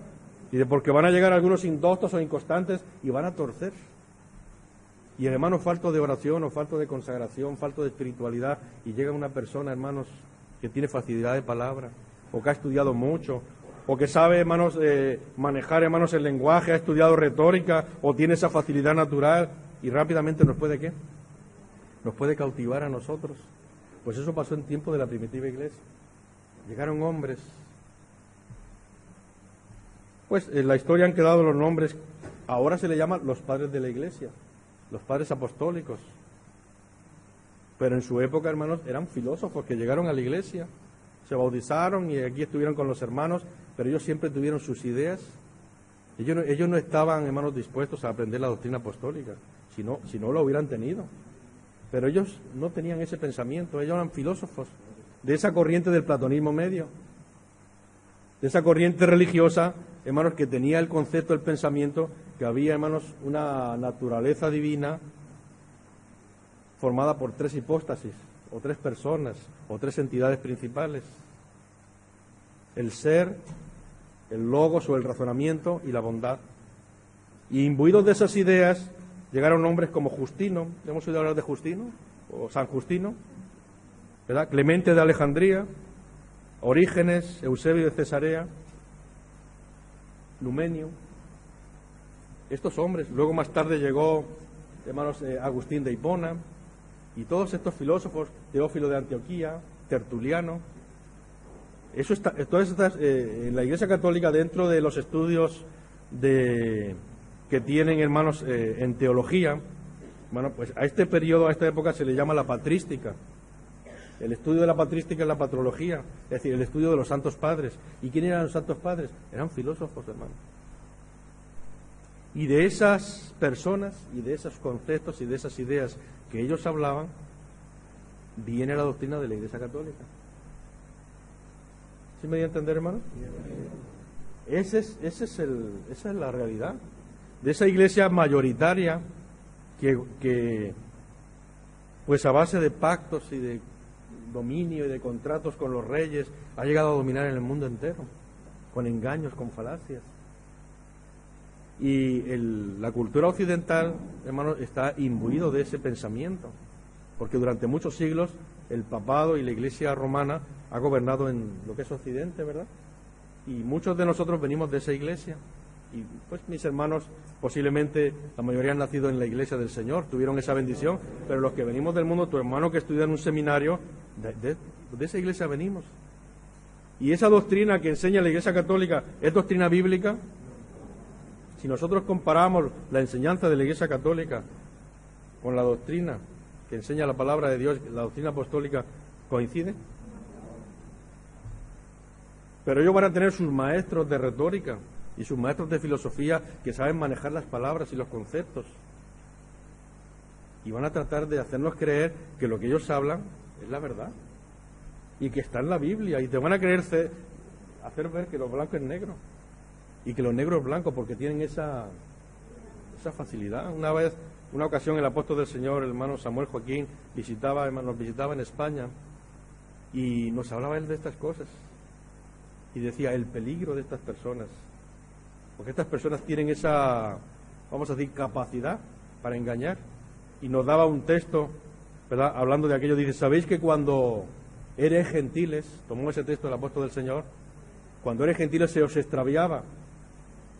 Y de porque van a llegar algunos indoctos o inconstantes y van a torcer. Y el hermano falto de oración o falto de consagración, falto de espiritualidad, y llega una persona, hermanos, que tiene facilidad de palabra, o que ha estudiado mucho, o que sabe, hermanos, manejar, hermanos, el lenguaje, ha estudiado retórica, o tiene esa facilidad natural, y rápidamente nos puede, ¿qué? Nos puede cautivar a nosotros. Pues eso pasó en tiempo de la primitiva iglesia. Llegaron hombres. Pues en la historia han quedado los nombres, ahora se le llaman los padres de la iglesia, los padres apostólicos. Pero en su época, hermanos, eran filósofos que llegaron a la iglesia, se bautizaron y aquí estuvieron con los hermanos, pero ellos siempre tuvieron sus ideas. Ellos no estaban, hermanos, dispuestos a aprender la doctrina apostólica, si no lo hubieran tenido. Pero ellos no tenían ese pensamiento, ellos eran filósofos de esa corriente del platonismo medio. de esa corriente religiosa, hermanos, que tenía el concepto, el pensamiento, que había, hermanos, una naturaleza divina formada por tres hipóstasis, o tres personas, o tres entidades principales: el ser, el logos o el razonamiento y la bondad. Y imbuidos de esas ideas llegaron hombres como Justino, ¿hemos oído hablar de Justino? O San Justino, ¿verdad? Clemente de Alejandría, Orígenes, Eusebio de Cesarea, Numenio. Estos hombres, luego más tarde llegó, hermanos, Agustín de Hipona, y todos estos filósofos, Teófilo de Antioquía, Tertuliano. Eso está, todas estas, en la Iglesia Católica, dentro de los estudios que tienen, hermanos, en teología, bueno, pues a este periodo, a esta época se le llama la patrística. El estudio de la patrística es la patrología, es decir, el estudio de los santos padres. ¿Y quién eran los santos padres? Eran filósofos, hermanos. Y de esas personas, y de esos conceptos, y de esas ideas que ellos hablaban, viene la doctrina de la Iglesia Católica. ¿Sí me dio a entender, hermano? Esa es la realidad de esa iglesia mayoritaria que pues a base de pactos y de dominio y de contratos con los reyes ha llegado a dominar en el mundo entero, con engaños, con falacias. Y la cultura occidental, hermano, está imbuido de ese pensamiento, porque durante muchos siglos el papado y la Iglesia romana ha gobernado en lo que es Occidente, ¿verdad? Y muchos de nosotros venimos de esa iglesia. Y pues mis hermanos, posiblemente la mayoría han nacido en la iglesia del Señor, tuvieron esa bendición, pero los que venimos del mundo, tu hermano que estudia en un seminario, de esa iglesia venimos. Y esa doctrina que enseña la Iglesia Católica, ¿es doctrina bíblica? Si nosotros comparamos la enseñanza de la Iglesia Católica con la doctrina que enseña la palabra de Dios, la doctrina apostólica, ¿coincide? Pero ellos van a tener sus maestros de retórica y sus maestros de filosofía que saben manejar las palabras y los conceptos. Y van a tratar de hacernos creer que lo que ellos hablan es la verdad y que está en la Biblia. Y te van a querer hacer ver que lo blanco es negro y que lo negro es blanco, porque tienen esa facilidad. Una ocasión, el apóstol del Señor, el hermano Samuel Joaquín, nos visitaba en España y nos hablaba él de estas cosas. Y decía el peligro de estas personas, porque estas personas tienen esa, vamos a decir, capacidad para engañar. Y nos daba un texto, ¿verdad?, hablando de aquello. Dice: ¿sabéis que cuando eres gentiles, tomó ese texto del apóstol del Señor, cuando eres gentiles se os extraviaba,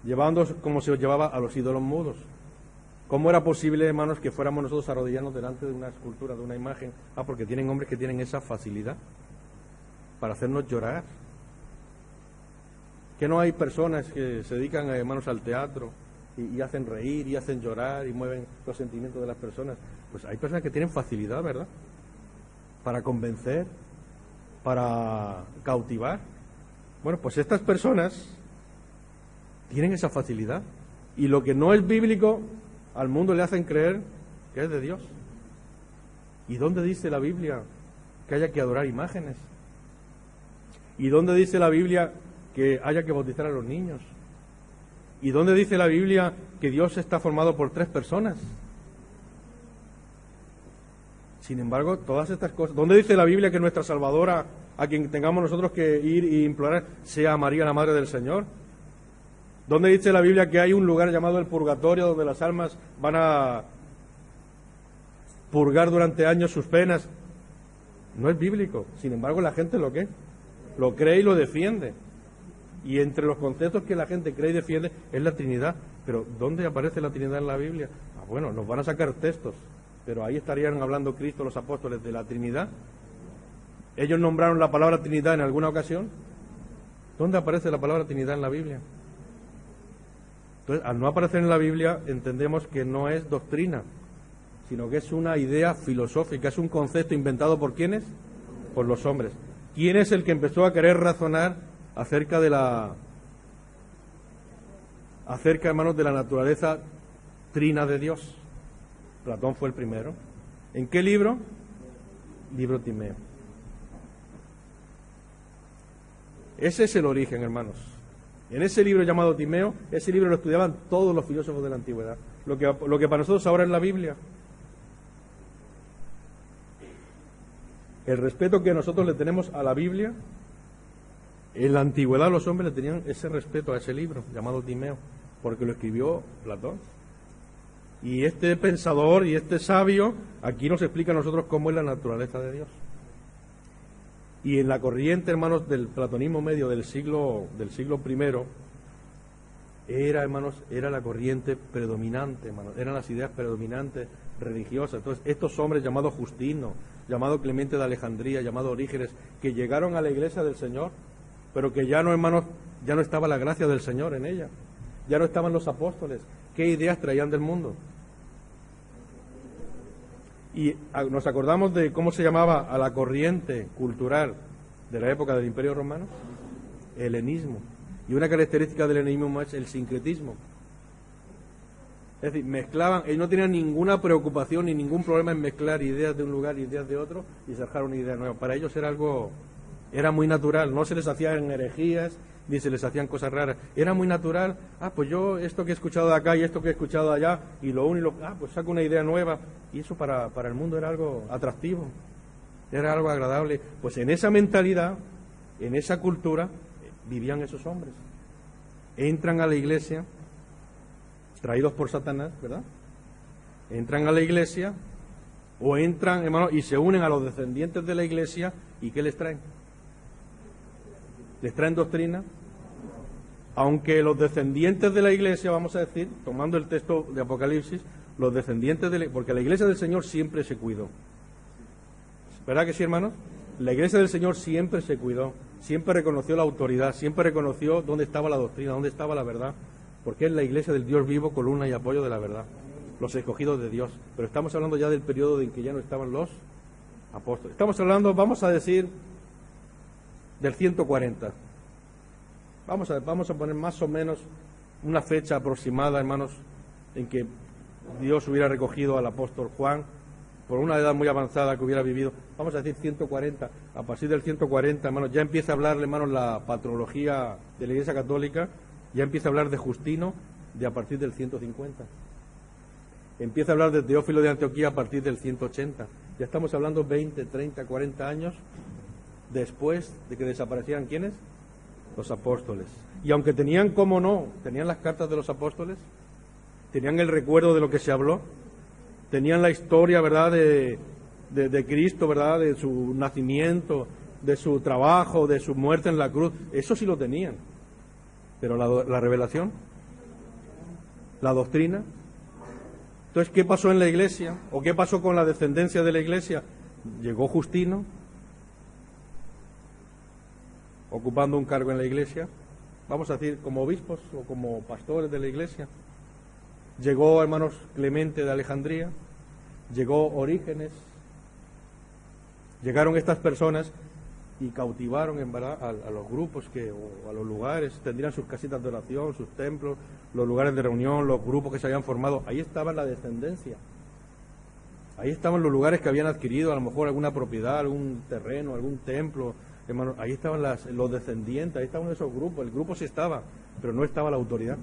llevándoos como se os llevaba a los ídolos mudos? ¿Cómo era posible, hermanos, que fuéramos nosotros a arrodillarnos delante de una escultura, de una imagen? Porque tienen hombres que tienen esa facilidad para hacernos llorar. Que no hay personas que se dedican, hermanos, al teatro y hacen reír y hacen llorar y mueven los sentimientos de las personas. Pues hay personas que tienen facilidad, ¿verdad?, para convencer, para cautivar. Bueno, pues estas personas tienen esa facilidad, y lo que no es bíblico al mundo le hacen creer que es de Dios. ¿Y dónde dice la Biblia que haya que adorar imágenes? ¿Y dónde dice la Biblia que haya que bautizar a los niños? ¿Y dónde dice la Biblia que Dios está formado por tres personas? Sin embargo, todas estas cosas... ¿Dónde dice la Biblia que nuestra Salvadora, a quien tengamos nosotros que ir e implorar, sea María, la Madre del Señor? ¿Dónde dice la Biblia que hay un lugar llamado el purgatorio, donde las almas van a purgar durante años sus penas? No es bíblico. Sin embargo, la gente lo cree y lo defiende. Y entre los conceptos que la gente cree y defiende es la Trinidad. Pero ¿dónde aparece la Trinidad en la Biblia? Bueno, nos van a sacar textos, pero ahí estarían hablando Cristo, los apóstoles, de la Trinidad. ¿Ellos nombraron la palabra Trinidad en alguna ocasión? ¿Dónde aparece la palabra Trinidad en la Biblia? Entonces, al no aparecer en la Biblia, entendemos que no es doctrina, sino que es una idea filosófica, es un concepto inventado ¿por quiénes? Por los hombres. ¿Quién es el que empezó a querer razonar acerca, hermanos, de la naturaleza trina de Dios? Platón fue el primero. ¿En qué libro? Libro Timeo. Ese es el origen, hermanos. En ese libro llamado Timeo, ese libro lo estudiaban todos los filósofos de la antigüedad. Lo que para nosotros ahora es la Biblia. El respeto que nosotros le tenemos a la Biblia, en la antigüedad los hombres le tenían ese respeto a ese libro llamado Timeo, porque lo escribió Platón. Y este pensador y este sabio aquí nos explica a nosotros cómo es la naturaleza de Dios. Y en la corriente, hermanos, del platonismo medio del siglo I, era la corriente predominante, hermanos, eran las ideas predominantes religiosas. Entonces, estos hombres llamados Justino, llamado Clemente de Alejandría, llamado Orígenes, que llegaron a la iglesia del Señor, pero que ya no, hermanos, ya no estaba la gracia del Señor en ella, ya no estaban los apóstoles. ¿Qué ideas traían del mundo? Y nos acordamos de cómo se llamaba a la corriente cultural de la época del Imperio Romano, helenismo. Y una característica del helenismo es el sincretismo. Es decir, mezclaban, ellos no tenían ninguna preocupación ni ningún problema en mezclar ideas de un lugar y ideas de otro y sacar una idea nueva. Para ellos era muy natural, no se les hacían herejías ni se les hacían cosas raras. Era muy natural, pues yo esto que he escuchado de acá y esto que he escuchado de allá, y lo uno y pues saco una idea nueva. Y eso para el mundo era algo atractivo, era algo agradable. Pues en esa mentalidad, en esa cultura, vivían esos hombres. Entran a la iglesia, traídos por Satanás, ¿verdad? Entran a la iglesia, o entran, hermanos, y se unen a los descendientes de la iglesia, ¿y qué les traen? Les traen doctrina. Aunque los descendientes de la iglesia, vamos a decir, tomando el texto de Apocalipsis, los descendientes porque la iglesia del Señor siempre se cuidó. ¿Verdad que sí, hermanos? La iglesia del Señor siempre se cuidó, siempre reconoció la autoridad, siempre reconoció dónde estaba la doctrina, dónde estaba la verdad, porque es la iglesia del Dios vivo, columna y apoyo de la verdad, los escogidos de Dios. Pero estamos hablando ya del periodo en que ya no estaban los apóstoles. Estamos hablando, vamos a decir, del 140. Vamos a poner más o menos una fecha aproximada, hermanos, en que Dios hubiera recogido al apóstol Juan por una edad muy avanzada que hubiera vivido. Vamos a decir 140. A partir del 140, hermanos, ya empieza a hablar, hermanos, la patrología de la Iglesia Católica, ya empieza a hablar de Justino a partir del 150. Empieza a hablar de Teófilo de Antioquía a partir del 180. Ya estamos hablando 20, 30, 40 años después de que desaparecieran, ¿quiénes? Los apóstoles. Y aunque tenían, como no, tenían las cartas de los apóstoles, tenían el recuerdo de lo que se habló, tenían la historia, ¿verdad?, de Cristo, ¿verdad?, de su nacimiento, de su trabajo, de su muerte en la cruz. Eso sí lo tenían. Pero la revelación, la doctrina. Entonces, ¿qué pasó en la iglesia? ¿O qué pasó con la descendencia de la iglesia? Llegó Justino, ocupando un cargo en la iglesia, vamos a decir, como obispos o como pastores de la iglesia. Llegó, hermanos, Clemente de Alejandría, llegó Orígenes, llegaron estas personas y cautivaron, en verdad, a los grupos o a los lugares, tendrían sus casitas de oración, sus templos, los lugares de reunión, los grupos que se habían formado. Ahí estaba la descendencia, ahí estaban los lugares que habían adquirido, a lo mejor alguna propiedad, algún terreno, algún templo. Hermano, ahí estaban los descendientes, ahí estaban esos grupos. El grupo sí estaba, pero no estaba la autoridad,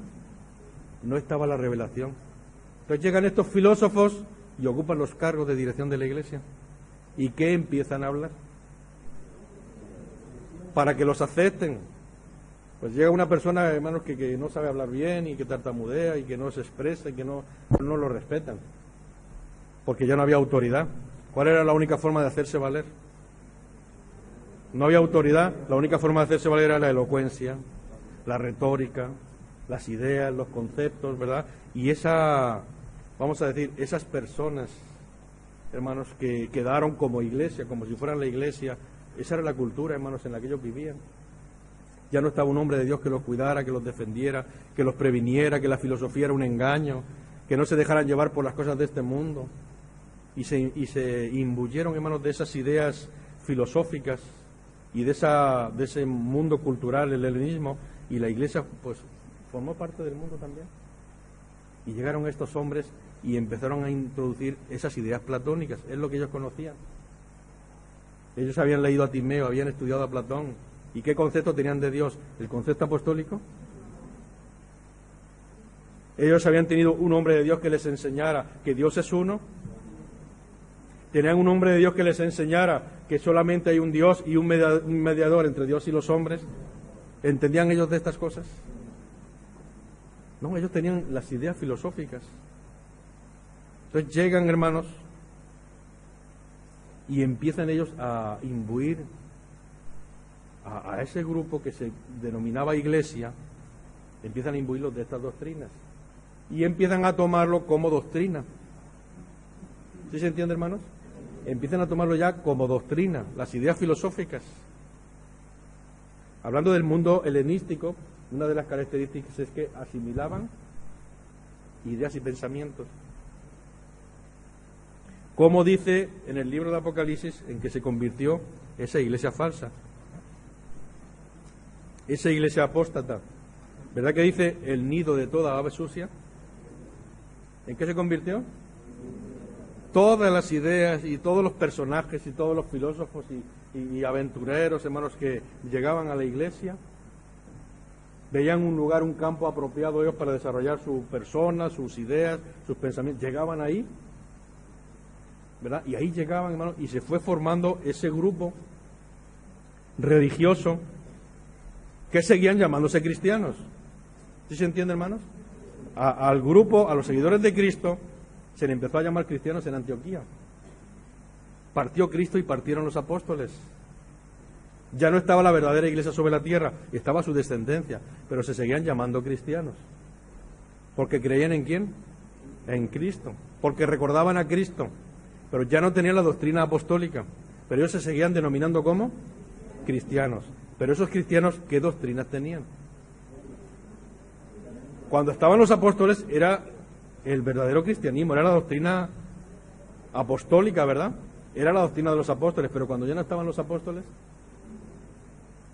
no estaba la revelación. Entonces llegan estos filósofos y ocupan los cargos de dirección de la iglesia. ¿Y qué empiezan a hablar? Para que los acepten. Pues llega una persona, hermanos, que no sabe hablar bien y que tartamudea y que no se expresa y que no lo respetan, porque ya no había autoridad. ¿Cuál era la única forma de hacerse valer? No había autoridad, la única forma de hacerse valer era la elocuencia, la retórica, las ideas, los conceptos, ¿verdad? Y vamos a decir, esas personas, hermanos, que quedaron como iglesia, como si fueran la iglesia, esa era la cultura, hermanos, en la que ellos vivían. Ya no estaba un hombre de Dios que los cuidara, que los defendiera, que los previniera, que la filosofía era un engaño, que no se dejaran llevar por las cosas de este mundo. Y se imbuyeron, hermanos, de esas ideas filosóficas y de ese mundo cultural, el helenismo, y la iglesia pues formó parte del mundo también. Y llegaron estos hombres y empezaron a introducir esas ideas platónicas, es lo que ellos conocían. Ellos habían leído a Timeo, habían estudiado a Platón, ¿Y qué concepto tenían de Dios? ¿El concepto apostólico? Ellos habían tenido un hombre de Dios que les enseñara que Dios es uno. Tenían un hombre de Dios que les enseñara que solamente hay un Dios y un mediador entre Dios y los hombres. ¿Entendían ellos de estas cosas? No, ellos tenían las ideas filosóficas. Entonces llegan, hermanos, y empiezan ellos a imbuir a ese grupo que se denominaba iglesia, empiezan a imbuirlos de estas doctrinas. Y empiezan a tomarlo como doctrina. ¿Sí se entiende, hermanos? Empiezan a tomarlo ya como doctrina, las ideas filosóficas. Hablando del mundo helenístico, una de las características es que asimilaban ideas y pensamientos. Como dice en el libro de Apocalipsis, en que se convirtió esa iglesia falsa, esa iglesia apóstata. ¿Verdad que dice el nido de toda ave sucia? ¿En qué se convirtió? Todas las ideas y todos los personajes y todos los filósofos y aventureros, hermanos, que llegaban a la iglesia, veían un lugar, un campo apropiado ellos para desarrollar su persona, sus ideas, sus pensamientos. Llegaban ahí, ¿verdad? Y ahí llegaban, hermanos, y se fue formando ese grupo religioso que seguían llamándose cristianos. ¿Sí se entiende, hermanos? Al grupo, a los seguidores de Cristo, se le empezó a llamar cristianos en Antioquía. Partió Cristo y partieron los apóstoles. Ya no estaba la verdadera iglesia sobre la tierra, estaba su descendencia, pero se seguían llamando cristianos. ¿Porque creían en quién? En Cristo. Porque recordaban a Cristo, pero ya no tenían la doctrina apostólica. Pero ellos se seguían denominando como cristianos. Pero esos cristianos, ¿qué doctrinas tenían? Cuando estaban los apóstoles era el verdadero cristianismo, era la doctrina apostólica, ¿verdad? Era la doctrina de los apóstoles, pero cuando ya no estaban los apóstoles,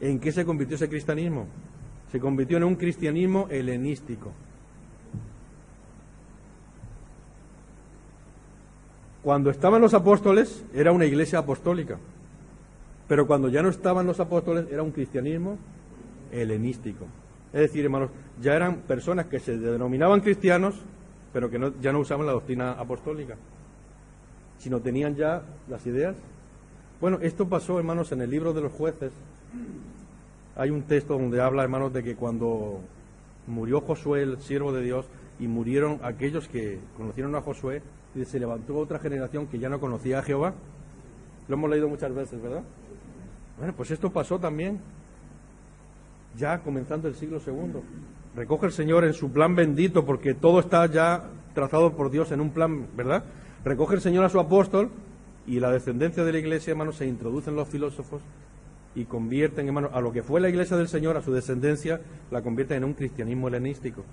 ¿en qué se convirtió ese cristianismo? Se convirtió en un cristianismo helenístico. Cuando estaban los apóstoles era una iglesia apostólica, pero cuando ya no estaban los apóstoles era un cristianismo helenístico. Es decir, hermanos, ya eran personas que se denominaban cristianos, pero que ya no usaban la doctrina apostólica, sino tenían ya las ideas. Bueno, esto pasó, hermanos, en el libro de los Jueces. Hay un texto donde habla, hermanos, de que cuando murió Josué, el siervo de Dios, y murieron aquellos que conocieron a Josué, y se levantó otra generación que ya no conocía a Jehová. Lo hemos leído muchas veces, ¿verdad? Bueno, pues esto pasó también, ya comenzando el siglo II. Recoge el Señor en su plan bendito, porque todo está ya trazado por Dios en un plan, ¿verdad? Recoge el Señor a su apóstol, y la descendencia de la iglesia, hermanos, se introducen los filósofos y convierten, hermanos, a lo que fue la iglesia del Señor, a su descendencia, la convierten en un cristianismo helenístico.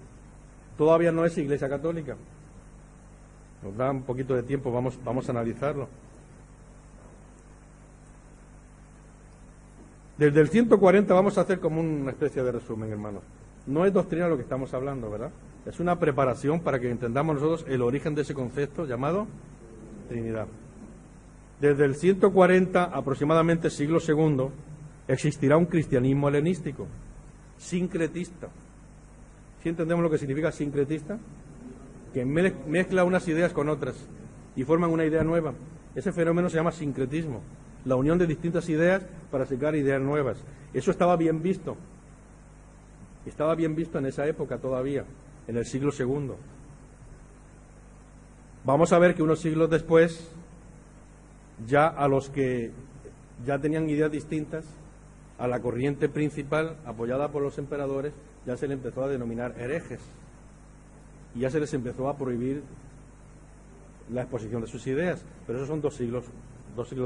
Todavía no es iglesia católica. Nos da un poquito de tiempo, vamos a analizarlo. Desde el 140 vamos a hacer como una especie de resumen, hermanos. No es doctrina lo que estamos hablando, ¿verdad? Es una preparación para que entendamos nosotros el origen de ese concepto llamado Trinidad. Desde el 140, aproximadamente siglo II, existirá un cristianismo helenístico, sincretista. ¿Sí entendemos lo que significa sincretista? Que mezcla unas ideas con otras y forman una idea nueva. Ese fenómeno se llama sincretismo, la unión de distintas ideas para sacar ideas nuevas. Eso estaba bien visto en esa época todavía, en el siglo II. Vamos a ver que unos siglos después, ya a los que ya tenían ideas distintas, a la corriente principal, apoyada por los emperadores, ya se le empezó a denominar herejes. Y ya se les empezó a prohibir la exposición de sus ideas. Pero esos son dos siglos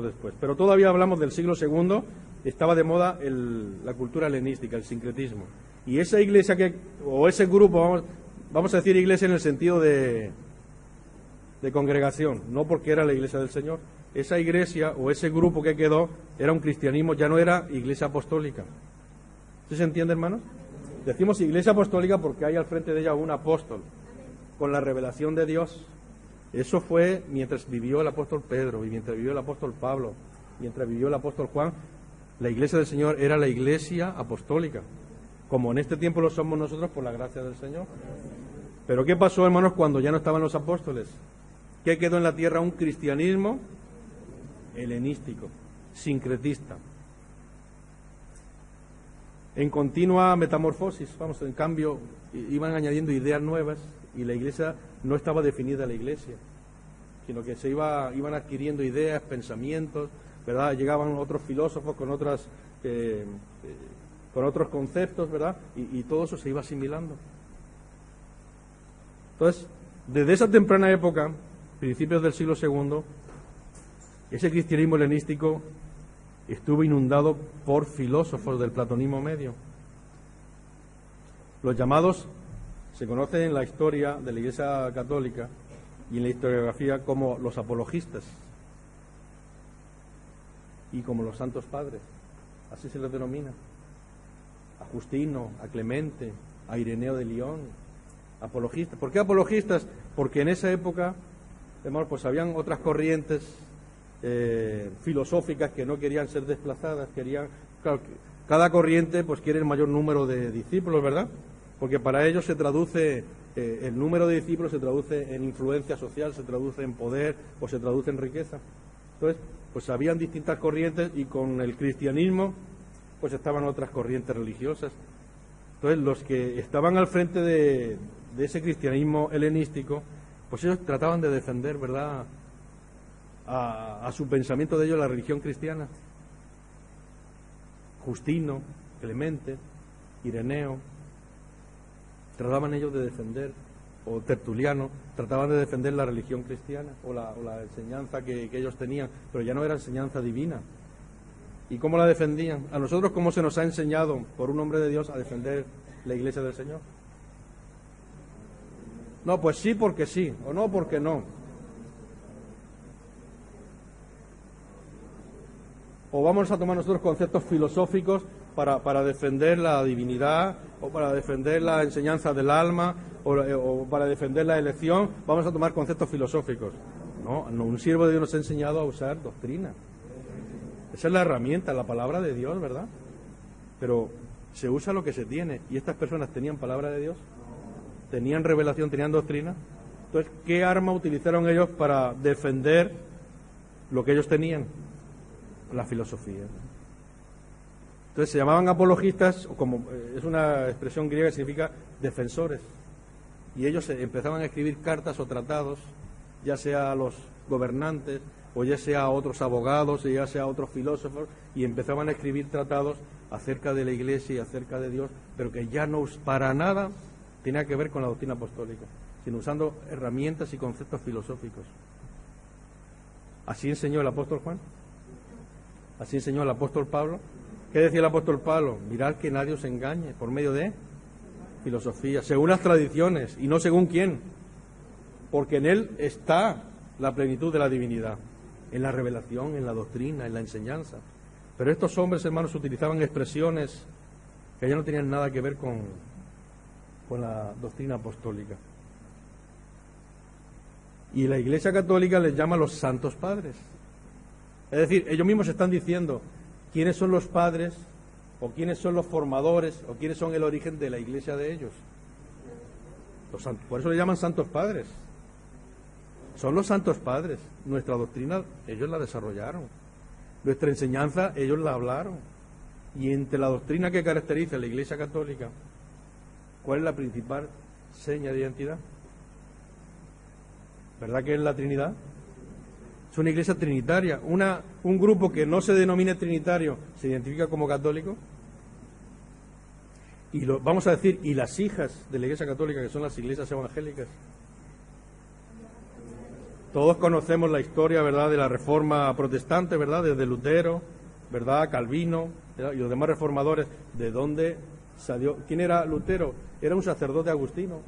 después. Pero todavía hablamos del siglo II, estaba de moda la cultura helenística, el sincretismo. Y esa iglesia o ese grupo, vamos a decir iglesia en el sentido de congregación, no porque era la iglesia del Señor. Esa iglesia o ese grupo que quedó era un cristianismo, ya no era iglesia apostólica. ¿Sí se entiende, hermanos? Decimos iglesia apostólica porque hay al frente de ella un apóstol, con la revelación de Dios. Eso fue mientras vivió el apóstol Pedro, y mientras vivió el apóstol Pablo, mientras vivió el apóstol Juan. La iglesia del Señor era la iglesia apostólica, como en este tiempo lo somos nosotros por la gracia del Señor. Pero ¿qué pasó, hermanos, cuando ya no estaban los apóstoles? ¿Qué quedó en la tierra? Un cristianismo helenístico, sincretista, en continua metamorfosis. Vamos, en cambio, iban añadiendo ideas nuevas y la iglesia no estaba definida la iglesia, sino que iban adquiriendo ideas, pensamientos, ¿verdad? Llegaban otros filósofos con otros conceptos, ¿verdad? Y todo eso se iba asimilando. Entonces, desde esa temprana época, principios del siglo II, ese cristianismo helenístico estuvo inundado por filósofos del platonismo medio. Los llamados se conocen en la historia de la Iglesia Católica y en la historiografía como los apologistas y como los santos padres, así se les denomina. A Justino, a Clemente, a Ireneo de León, apologistas. ¿Por qué apologistas? Porque en esa época, hermanos, pues habían otras corrientes filosóficas que no querían ser desplazadas, claro, cada corriente pues quiere el mayor número de discípulos, ¿verdad? Porque para ellos se traduce, el número de discípulos se traduce en influencia social, se traduce en poder o se traduce en riqueza. Entonces, pues habían distintas corrientes y con el cristianismo pues estaban otras corrientes religiosas. Entonces, los que estaban al frente de ese cristianismo helenístico, pues ellos trataban de defender, ¿verdad?, a su pensamiento de ellos la religión cristiana. Justino, Clemente, Ireneo, trataban ellos de defender, o Tertuliano, trataban de defender la religión cristiana o la enseñanza que ellos tenían, pero ya no era enseñanza divina. ¿Y cómo la defendían? A nosotros, ¿cómo se nos ha enseñado por un hombre de Dios a defender la iglesia del Señor? No, pues sí porque sí, o no porque no. O vamos a tomar nosotros conceptos filosóficos para defender la divinidad, o para defender la enseñanza del alma, o para defender la elección, vamos a tomar conceptos filosóficos. No, un siervo de Dios nos ha enseñado a usar doctrina. Esa es la herramienta, la palabra de Dios, ¿verdad? Pero se usa lo que se tiene, y estas personas tenían palabra de Dios, tenían revelación, tenían doctrina. Entonces, ¿qué arma utilizaron ellos para defender lo que ellos tenían? La filosofía. Entonces se llamaban apologistas, o como es una expresión griega que significa defensores, y ellos empezaban a escribir cartas o tratados, ya sea a los gobernantes, o ya sea a otros abogados, o ya sea a otros filósofos, y empezaban a escribir tratados acerca de la Iglesia y acerca de Dios, pero que ya no para nada tenía que ver con la doctrina apostólica, sino usando herramientas y conceptos filosóficos. Así enseñó el apóstol Juan. Así enseñó el apóstol Pablo. ¿Qué decía el apóstol Pablo? Mirad que nadie os engañe por medio de filosofía, según las tradiciones y no según quién, porque en él está la plenitud de la divinidad, en la revelación, en la doctrina, en la enseñanza. Pero estos hombres, hermanos, utilizaban expresiones que ya no tenían nada que ver con la doctrina apostólica. Y la Iglesia Católica les llama los santos padres. Es decir, ellos mismos están diciendo quiénes son los padres, o quiénes son los formadores, o quiénes son el origen de la iglesia de ellos. Por eso le llaman santos padres. Son los santos padres. Nuestra doctrina, ellos la desarrollaron. Nuestra enseñanza, ellos la hablaron. Y entre la doctrina que caracteriza a la Iglesia Católica, ¿cuál es la principal seña de identidad? ¿Verdad que es la Trinidad? Es una iglesia trinitaria. Un grupo que no se denomine trinitario se identifica como católico. Y vamos a decir, y las hijas de la Iglesia Católica, que son las iglesias evangélicas. Todos conocemos la historia, ¿verdad?, de la Reforma protestante, ¿verdad?, desde Lutero, ¿verdad?, Calvino, ¿verdad?, y los demás reformadores. ¿De dónde salió? ¿Quién era Lutero? Era un sacerdote agustino.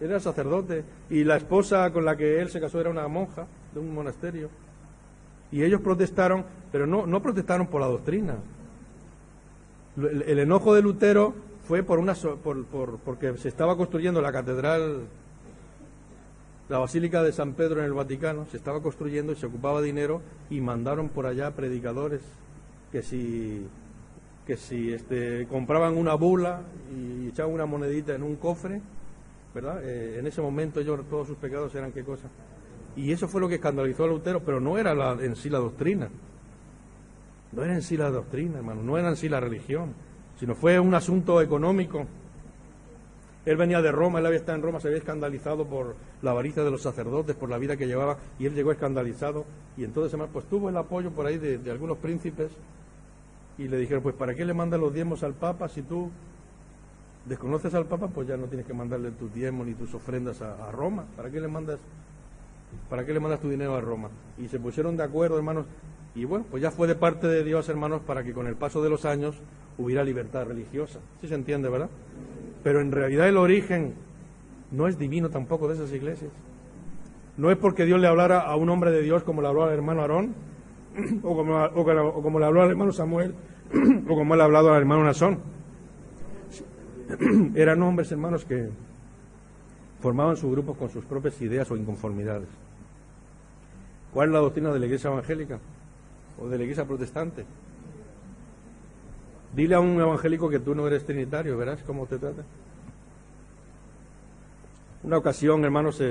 Era sacerdote, y la esposa con la que él se casó era una monja de un monasterio. Y ellos protestaron, pero no protestaron por la doctrina. El enojo de Lutero fue porque se estaba construyendo la catedral, la Basílica de San Pedro en el Vaticano, se estaba construyendo y se ocupaba dinero, y mandaron por allá predicadores que si compraban una bula y echaban una monedita en un cofre, ¿verdad? En ese momento todos sus pecados eran ¿qué cosa? Y eso fue lo que escandalizó a Lutero, pero no era en sí la doctrina. No era en sí la doctrina, hermano, no era en sí la religión, sino fue un asunto económico. Él venía de Roma, él había estado en Roma, se había escandalizado por la avaricia de los sacerdotes, por la vida que llevaba, y él llegó escandalizado, y entonces, hermano, pues tuvo el apoyo por ahí de algunos príncipes, y le dijeron, pues ¿para qué le mandas los diezmos al Papa? Si tú desconoces al Papa, pues ya no tienes que mandarle tus diezmos ni tus ofrendas a Roma. ¿Para qué le mandas tu dinero a Roma? Y se pusieron de acuerdo, hermanos, y bueno, pues ya fue de parte de Dios, hermanos, para que con el paso de los años hubiera libertad religiosa. ¿Sí se entiende, verdad? Pero en realidad el origen no es divino tampoco de esas iglesias. No es porque Dios le hablara a un hombre de Dios como le habló al hermano Aarón, o como le habló al hermano Samuel, o como le ha hablado al hermano Nasón. Eran hombres, hermanos, que formaban sus grupos con sus propias ideas o inconformidades. ¿Cuál es la doctrina de la iglesia evangélica o de la iglesia protestante? Dile a un evangélico que tú no eres trinitario, verás cómo te trata. Una ocasión, hermanos,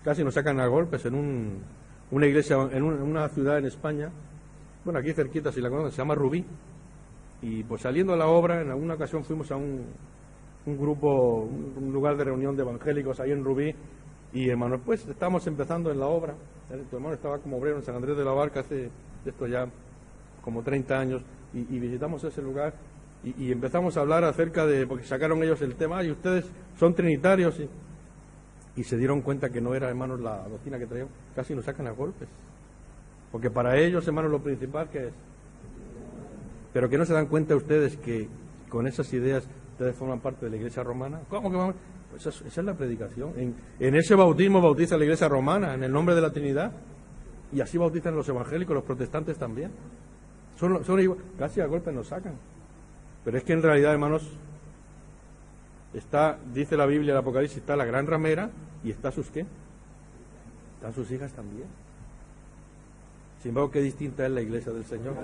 casi nos sacan a golpes en una iglesia, en una ciudad en España, bueno, aquí cerquita, si la conocen, se llama Rubí. Y pues saliendo a la obra, en alguna ocasión fuimos a un grupo, un lugar de reunión de evangélicos ahí en Rubí, y hermanos, pues estábamos empezando en la obra. Tu hermano estaba como obrero en San Andrés de la Barca hace esto ya como 30 años, y visitamos ese lugar y empezamos a hablar acerca de, porque sacaron ellos el tema, y ustedes son trinitarios, y se dieron cuenta que no era, hermanos, la doctrina que traían, casi nos sacan a golpes, porque para ellos, hermanos, lo principal que es, pero que no se dan cuenta ustedes que con esas ideas ustedes forman parte de la iglesia romana. ¿Cómo que vamos? Pues esa es la predicación. En ese bautismo bautiza la iglesia romana, en el nombre de la Trinidad, y así bautizan los evangélicos, los protestantes también. Son igual, casi a golpes nos sacan. Pero es que en realidad, hermanos, dice la Biblia, el Apocalipsis, está la gran ramera y está sus ¿qué? Están sus hijas también. Sin embargo, qué distinta es la iglesia del Señor.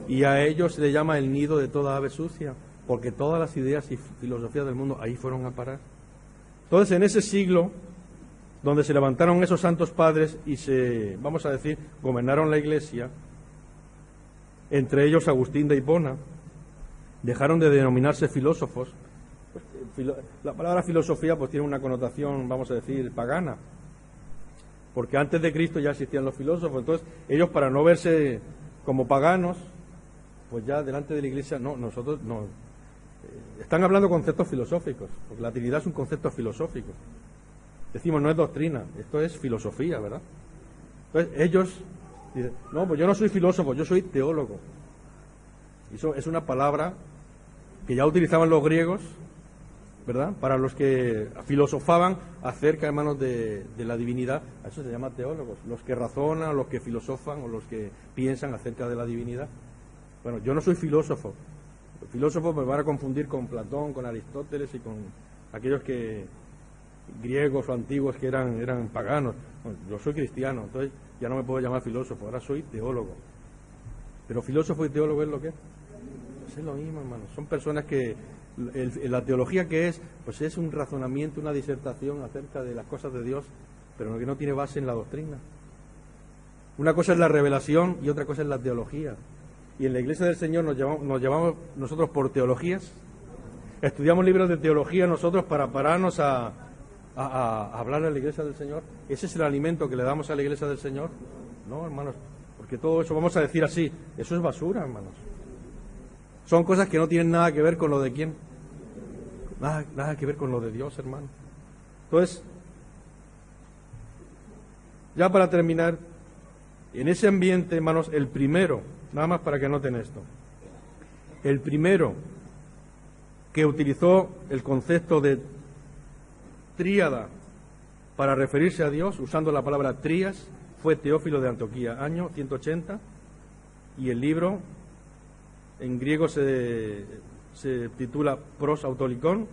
Y a ellos se le llama el nido de toda ave sucia, porque todas las ideas y filosofías del mundo ahí fueron a parar. Entonces, en ese siglo, donde se levantaron esos santos padres y vamos a decir, gobernaron la iglesia, entre ellos Agustín de Hipona, dejaron de denominarse filósofos. La palabra filosofía pues tiene una connotación, vamos a decir, pagana, porque antes de Cristo ya existían los filósofos. Entonces ellos, para no verse como paganos, pues ya delante de la iglesia, nosotros no, están hablando conceptos filosóficos, porque la Trinidad es un concepto filosófico. Decimos, no es doctrina, esto es filosofía, ¿verdad? Entonces ellos dicen, no, pues yo no soy filósofo, yo soy teólogo. Y eso es una palabra que ya utilizaban los griegos, ¿verdad? Para los que filosofaban acerca, hermanos, de la divinidad. A eso se llama teólogos, los que razonan, los que filosofan o los que piensan acerca de la divinidad. Bueno, yo no soy filósofo. Los filósofos me van a confundir con Platón, con Aristóteles y con aquellos griegos o antiguos que eran paganos. Bueno, yo soy cristiano, entonces ya no me puedo llamar filósofo, ahora soy teólogo. Pero filósofo y teólogo es lo que es lo mismo, hermano. Son personas que la teología que es, pues es un razonamiento, una disertación acerca de las cosas de Dios, pero que no tiene base en la doctrina. Una cosa es la revelación y otra cosa es la teología. Y en la Iglesia del Señor nos llamamos nosotros por teologías. Estudiamos libros de teología nosotros para pararnos a hablar a la Iglesia del Señor. ¿Ese es el alimento que le damos a la Iglesia del Señor? No, hermanos, porque todo eso, vamos a decir así, eso es basura, hermanos. Son cosas que no tienen nada que ver con lo de quién. Nada que ver con lo de Dios, hermano. Entonces, ya para terminar, en ese ambiente, hermanos, el primero, nada más para que anoten esto, el primero que utilizó el concepto de tríada para referirse a Dios, usando la palabra trías, fue Teófilo de Antioquía, año 180, y el libro en griego se titula Pros Autolicon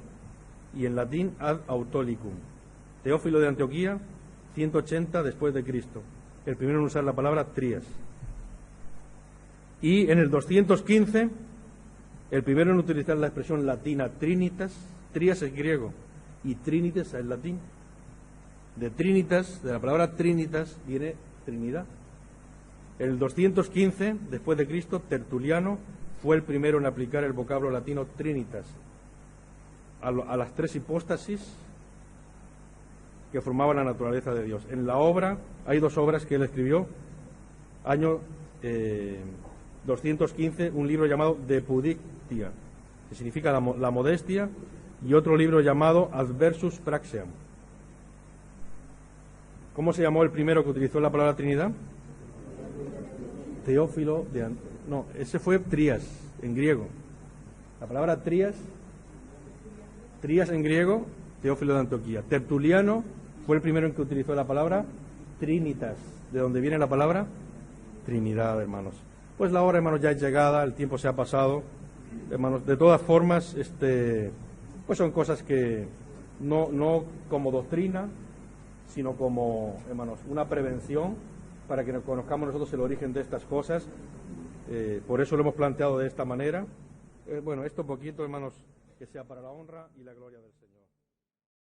y en latín Ad Autolicum. Teófilo de Antioquía, 180 después de Cristo, el primero en usar la palabra trías. Y en el 215, el primero en utilizar la expresión latina trinitas, trias es griego y trinitas es latín. De trinitas, de la palabra trinitas, viene Trinidad. En el 215, después de Cristo, Tertuliano fue el primero en aplicar el vocablo latino trinitas a las tres hipóstasis que formaban la naturaleza de Dios. En la obra, hay dos obras que él escribió, año 215, un libro llamado De Pudictia, que significa la modestia, y otro libro llamado Adversus Praxeam. ¿Cómo se llamó el primero que utilizó la palabra Trinidad? Teófilo de no, ese fue Trías, en griego. La palabra Trías en griego, Teófilo de Antioquía. Tertuliano fue el primero en que utilizó la palabra Trinitas, de donde viene la palabra Trinidad, hermanos. Pues la hora, hermanos, ya es llegada, el tiempo se ha pasado. Hermanos, de todas formas, pues son cosas que no como doctrina, sino como, hermanos, una prevención para que conozcamos nosotros el origen de estas cosas. Por eso lo hemos planteado de esta manera. Bueno, esto poquito, hermanos, que sea para la honra y la gloria del Señor.